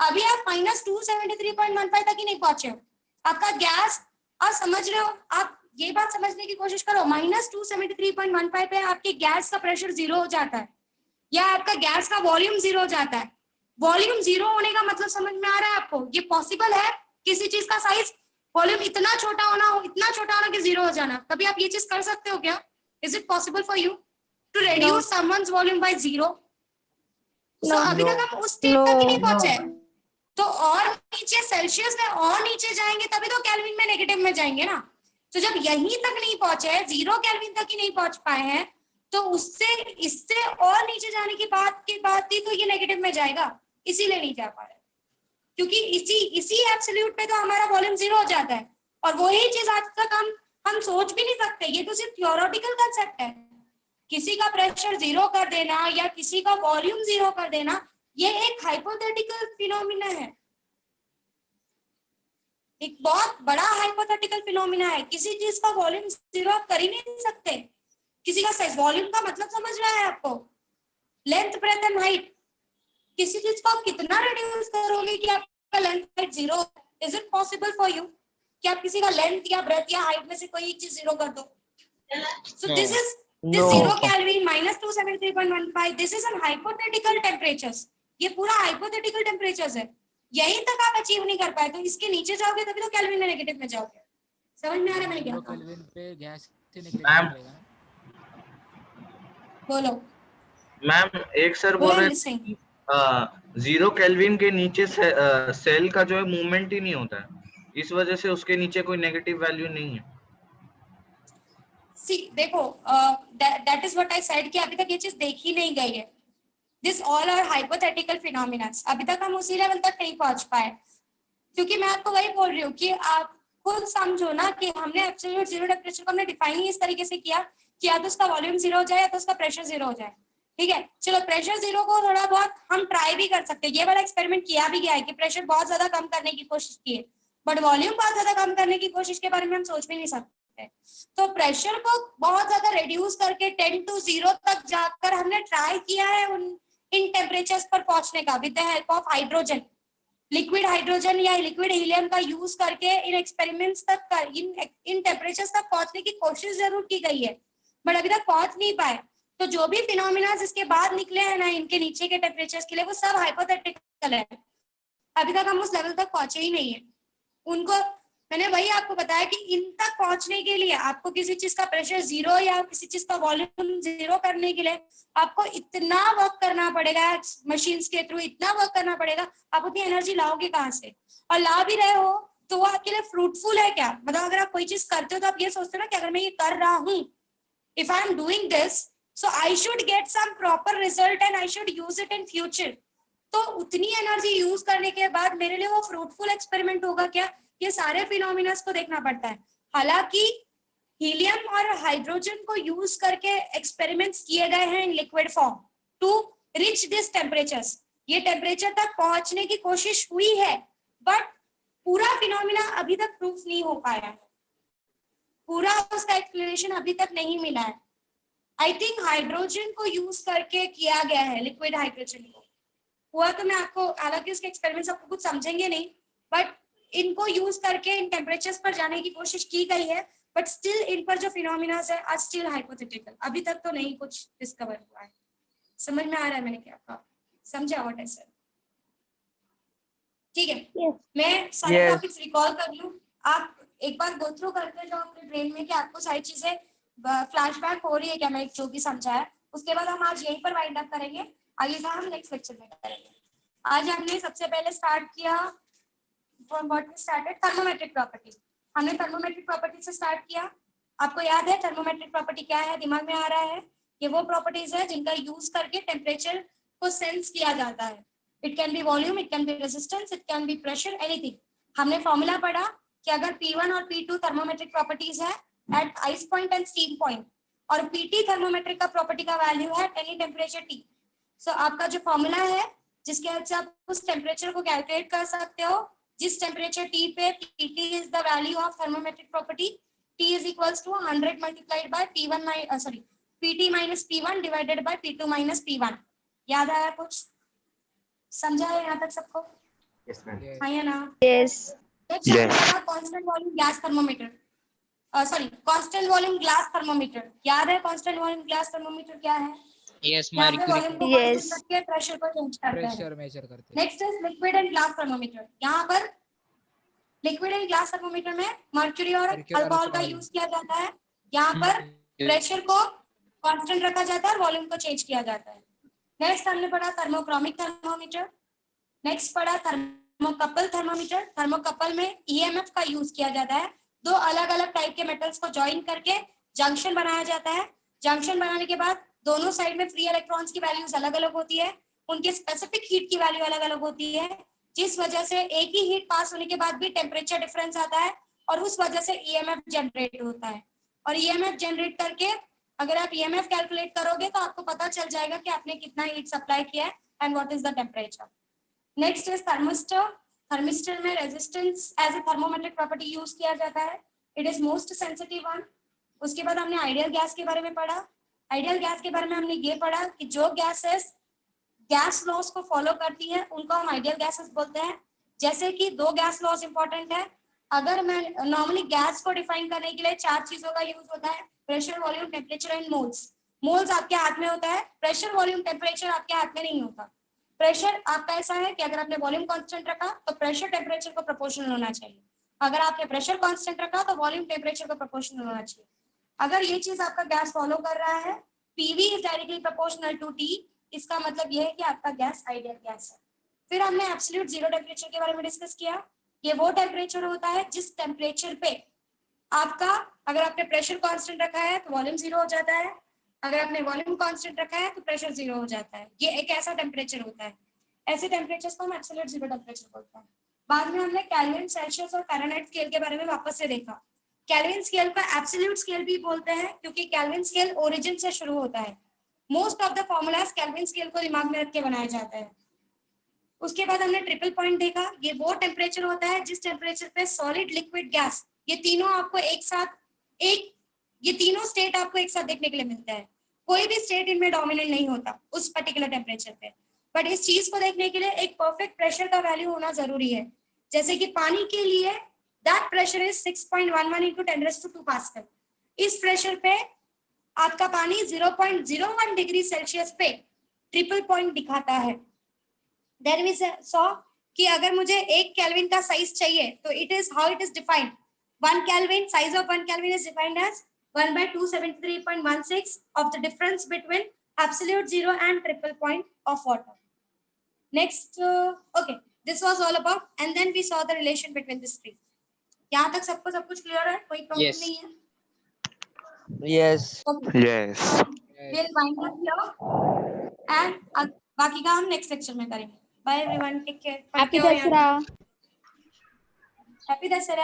अभी आप -273.15 तक ही नहीं पहुंचे हो, आपका गैस, आप समझ रहे हो, आप ये बात समझने की कोशिश करो, -273.15 पे आपके गैस का प्रेशर 0 हो जाता है या आपका गैस का वॉल्यूम 0 हो जाता है। वॉल्यूम 0 होने का मतलब समझ में आ रहा है आपको? ये पॉसिबल है किसी चीज का साइज वॉल्यूम इतना छोटा होना कि 0 हो जाना? कभी आप ये चीज कर सकते हो क्या? Is it possible for you to reduce someone's volume by 0? अभी तक हम उस स्टेप तक ही नहीं पहुंचे। तो और नीचे सेल्सियस में और नीचे जाएंगे तभी तो केल्विन में नेगेटिव में जाएंगे ना। तो जब यहीं तक नहीं पहुंचे, 0 केल्विन तक ही नहीं पहुंच पाए हैं, तो इससे और नीचे जाने की बात ही तो ये नेगेटिव में जाएगा, इसीलिए नहीं जा पा रहे, क्योंकि इसी एब्सोल्यूट पे तो हमारा वॉल्यूम 0 हो जाता है। और वही चीज आज तक हम सोच भी नहीं सकते, ये तो सिर्फ थियोरेटिकल कंसेप्ट है। किसी का प्रेशर 0 कर देना या किसी का वॉल्यूम 0 कर देना, ये एक हाइपोथेटिकल फिनोमिना है, एक बहुत बड़ा हाइपोथेटिकल फिनोमिना है। किसी चीज का वॉल्यूम 0 आप कर ही नहीं सकते। किसी का साइज, वॉल्यूम का मतलब समझ रहा है आपको? Length, breadth and height. किसी चीज को आप कितना रिड्यूस करोगे कि आपका length height 0? Is it possible for you कि आप किसी का लेंथ या ब्रेथ या हाइट में से कोई एक चीज 0 कर दो? So this 0 kelvin -273.15, this is an hypothetical temperatures. ये पूरा हाइपोथेटिकल टेम्परेचर्स है, यहीं तक आप अचीव नहीं कर पाए तो इसके नीचे जाओगे तभी तो केल्विन में नेगेटिव में जाओगे। समझ में आ रहा है मैंने क्या कहा? केल्विन पे गैस से निकलेगा। बोलो मैम एक सर बोल रहे थे 0 केल्विन के नीचे सेल का जो है मूवमेंट ही नहीं होता है, इस वजह से उसके नीचे कोई नेगेटिव वैल्यू नहीं है। देखो, that is what I said कि अभी तक ये चीज देखी नहीं गई है। This all are hypothetical phenomena. अभी तक हम उसी लेवल तक नहीं पहुंच पाए, क्योंकि मैं आपको वही बोल रही हूँ कि आप खुद समझो ना कि हमने एब्सोल्यूट 0 टेम्परेचर को हमने डिफाइन ही इस तरीके से किया कि या तो उसका वॉल्यूम 0 हो जाए या तो उसका प्रेशर 0 हो जाए। ठीक है, चलो प्रेशर 0 को थोड़ा बहुत हम ट्राई भी कर सकते हैं। ये वाला एक्सपेरिमेंट किया भी गया है कि प्रेशर बहुत ज्यादा कम करने की कोशिश की है, बट वॉल्यूम बहुत ज्यादा कम करने की कोशिश के बारे में हम सोच भी नहीं सकते। तो प्रेशर को बहुत ज्यादा रिड्यूस करके 10 to 0 तक जाकर हमने ट्राई किया है इन टेम्परेचर्स पर पहुंचने का with the help of hydrogen, liquid hydrogen या लिक्विड हीलियम का यूज करके इन एक्सपेरिमेंट्स तक इन टेम्परेचर्स तक पहुंचने की कोशिश जरूर की गई है, बट अभी तक पहुंच नहीं पाए। तो जो भी फिनोमिना इसके बाद निकले हैं ना इनके नीचे के टेम्परेचर्स के लिए, वो सब हाइपोथेटिकल है। अभी तक हम उस लेवल तक पहुंचे ही नहीं है। उनको मैंने वही आपको बताया कि इन तक पहुंचने के लिए आपको किसी चीज का प्रेशर 0 या किसी चीज का वॉल्यूम 0 करने के लिए आपको इतना वर्क करना पड़ेगा, मशीन्स के थ्रू इतना वर्क करना पड़ेगा। आप उतनी एनर्जी लाओगे कहाँ से? और ला भी रहे हो तो वो आपके लिए फ्रूटफुल है क्या? मतलब अगर आप कोई चीज करते हो तो आप ये सोचते हो ना कि अगर मैं ये कर रहा हूँ, if I am doing this, so I should get some proper result and I should use it in future. तो उतनी एनर्जी यूज करने के बाद मेरे लिए वो फ्रूटफुल एक्सपेरिमेंट होगा क्या? ये सारे फिनोमिनास को देखना पड़ता है। हालांकि हीलियम और हाइड्रोजन को यूज करके एक्सपेरिमेंट्स किए गए हैं in liquid form to reach this temperatures. ये टेम्परेचर तक पहुंचने की कोशिश हुई है, बट पूरा फिनोमिना अभी तक प्रूफ नहीं हो पाया है, पूरा उसका एक्सप्लेनेशन अभी तक नहीं मिला है। आई थिंक हाइड्रोजन को यूज करके किया गया है, लिक्विड हाइड्रोजन को हुआ तो मैं आपको, हालांकि उसके एक्सपेरिमेंट्स आपको कुछ समझेंगे नहीं, बट इनको यूज करके इन टेम्परेचर्स पर जाने की कोशिश की गई है, बट स्टिल इन पर जो फिनोमिना है आज स्टिल हाइपोथेटिकल, अभी तक तो नहीं कुछ डिस्कवर हुआ है। समझ में आ रहा है मैंने क्या कहा? समझा व्हाट आई सेड? ठीक है, मैं सारे टॉपिक्स रिकॉल कर लूं, आप एक बार गो थ्रू करके जाओ अपने ब्रेन में कि आपको सारी चीजें फ्लैशबैक हो रही है क्या, मैं जो भी समझा है। उसके बाद हम आज यहीं पर वाइंड अप करेंगे, आगे का हम नेक्स्ट लेक्चर में करेंगे। आज हमने सबसे पहले स्टार्ट किया थर्मोमेट्रिक प्रॉपर्टी। हमने थर्मोमेट्रिक प्रॉपर्टी से स्टार्ट किया। आपको याद है थर्मोमेट्रिक प्रॉपर्टी क्या है? दिमाग में आ रहा है? ये वो प्रॉपर्टीज है जिनका यूज करके टेम्परेचर को सेंस किया जाता है। It can be volume, it can be resistance, it can be pressure, anything. हमने फॉर्मूला पढ़ा कि अगर P1 और P2 थर्मोमेट्रिक प्रॉपर्टीज है at ice point and steam point, और PT थर्मोमेट्रिक का प्रॉपर्टी का वैल्यू है एनी टेम्परेचर T। सो आपका जो फॉर्मूला है जिसके हेल्प से आप उस टेम्परेचर को कैलकुलेट कर सकते हो, जिस टेम्परेचर T पे PT is the value of thermometric property, T is equal equals to 100 multiplied by Pt minus P1 divided by P2 minus P1. याद आया कुछ? समझा है यहाँ तक सबको? Yes, ma'am. Yes. हाँ या ना? Yes. Constant volume gas thermometer, constant volume glass thermometer. याद है कांस्टेंट वॉल्यूम ग्लास थर्मोमीटर क्या है? Yes, यहाँ पे mercury. वॉल्यूम को Yes. constant करके प्रेशर को चेंज करते हैं. प्रेशर मेजर करते हैं. Next is liquid and glass thermometer. यहाँ पर लिक्विड एंड ग्लास थर्मोमीटर में मर्क्यूरी और Mercury और अल्कोहल का alcohol. यूज किया जाता है. यहाँ पर प्रेशर को कांस्टेंट रखा जाता है और वॉल्यूम को चेंज किया जाता है. नेक्स्ट हमने पढ़ा थर्मोक्रोमिक थर्मोमीटर. नेक्स्ट पढ़ा थर्मोकपल थर्मोमीटर. थर्मोकपल में ईएमएफ का यूज किया जाता है. दो अलग अलग टाइप के मेटल्स को ज्वाइन करके जंक्शन बनाया जाता है. जंक्शन बनाने के बाद दोनों साइड में फ्री इलेक्ट्रॉन्स की वैल्यूज अलग अलग होती है. उनके स्पेसिफिक हीट की वैल्यू अलग अलग होती है, जिस वजह से एक ही हीट पास होने के बाद भी टेम्परेचर डिफरेंस आता है और उस वजह से ईएमएफ जनरेट होता है. और ईएमएफ जनरेट करके अगर आप ईएमएफ कैलकुलेट करोगे तो आपको पता चल जाएगा कि आपने कितना हीट सप्लाई किया है and what is the temperature. Next is thermistor. Thermistor में resistance as a thermometric property use किया जाता है. It is most sensitive one. उसके बाद हमने आइडियल गैस के बारे में पढ़ा. आइडियल गैस के बारे में हमने ये पढ़ा कि जो गैसेस गैस लॉस को फॉलो करती है उनको हम आइडियल गैसेस बोलते हैं. जैसे कि दो गैस लॉस इंपॉर्टेंट है. अगर मैं नॉर्मली गैस को डिफाइन करने के लिए चार चीजों का यूज होता है: pressure, volume, temperature and moles. Moles आपके हाथ में होता है, प्रेशर, वॉल्यूम, टेम्परेचर आपके हाथ में नहीं होता. प्रेशर आपका ऐसा है कि अगर आपने वॉल्यूम कांस्टेंट रखा तो प्रेशर टेम्परेचर को प्रोपोर्शनल होना चाहिए. अगर आपने प्रेशर कांस्टेंट रखा तो वॉल्यूम टेम्परेचर को प्रोपोर्शनल होना चाहिए. अगर ये चीज आपका गैस फॉलो कर रहा है, PV is directly proportional to T, इसका मतलब ये है कि आपका गैस आइडियल गैस है. फिर हमने एब्सोल्यूट जीरो टेम्परेचर के बारे में डिस्कस किया. ये वो टेम्परेचर होता है जिस टेम्परेचर पे आपका, अगर आपने प्रेशर कांस्टेंट रखा है तो वॉल्यूम जीरो हो जाता है, अगर आपने वॉल्यूम कांस्टेंट रखा है तो प्रेशर जीरो हो जाता है. ये एक ऐसा टेम्परेचर होता है. ऐसे टेम्परेचर्स को हम एब्सोल्यूट जीरो टेम्परेचर बोलते हैं. बाद में हमने केल्विन, सेल्सियस और फ़ारेनहाइट स्केल के बारे में वापस से देखा. केल्विन स्केल का एब्सोल्यूट स्केल भी बोलते हैं क्योंकि केल्विन स्केल ओरिजिन से शुरू होता है. Most of the formulas kelvin scale को दिमाग में रख के बनाया जाता है. उसके बाद हमने ट्रिपल पॉइंट देखा. ये वो टेम्परेचर होता है जिस टेम्परेचर पे सॉलिड, लिक्विड, गैस, ये तीनों आपको एक साथ ये तीनों स्टेट आपको एक साथ देखने के लिए मिलता है. कोई भी स्टेट इनमें डोमिनेंट नहीं होता उस पर्टिकुलर टेम्परेचर पे. बट इस चीज को देखने के लिए एक परफेक्ट प्रेशर का वैल्यू होना जरूरी है. जैसे कि पानी के लिए that pressure is 6.11 into 10⁻² pascal. इस प्रेशर पे आपका पानी 0.01 डिग्री सेल्सियस पे ट्रिपल पॉइंट दिखाता है. देयर वी सॉ कि अगर मुझे 1 केल्विन का साइज चाहिए तो it is how it is defined. 1 Kelvin, size of 1 Kelvin is defined as 1/273.16 of the difference between absolute zero and triple point of water. Next, okay, this was all about, and then we saw the relation between these three. यहाँ तक सबको सब कुछ clear है? कोई problem Yes. नहीं है? Yes. Okay. Yes. We'll wind up here and बाकी का हम next lecture में करेंगे. Bye everyone, take care. Happy Dasara. Happy Dasara.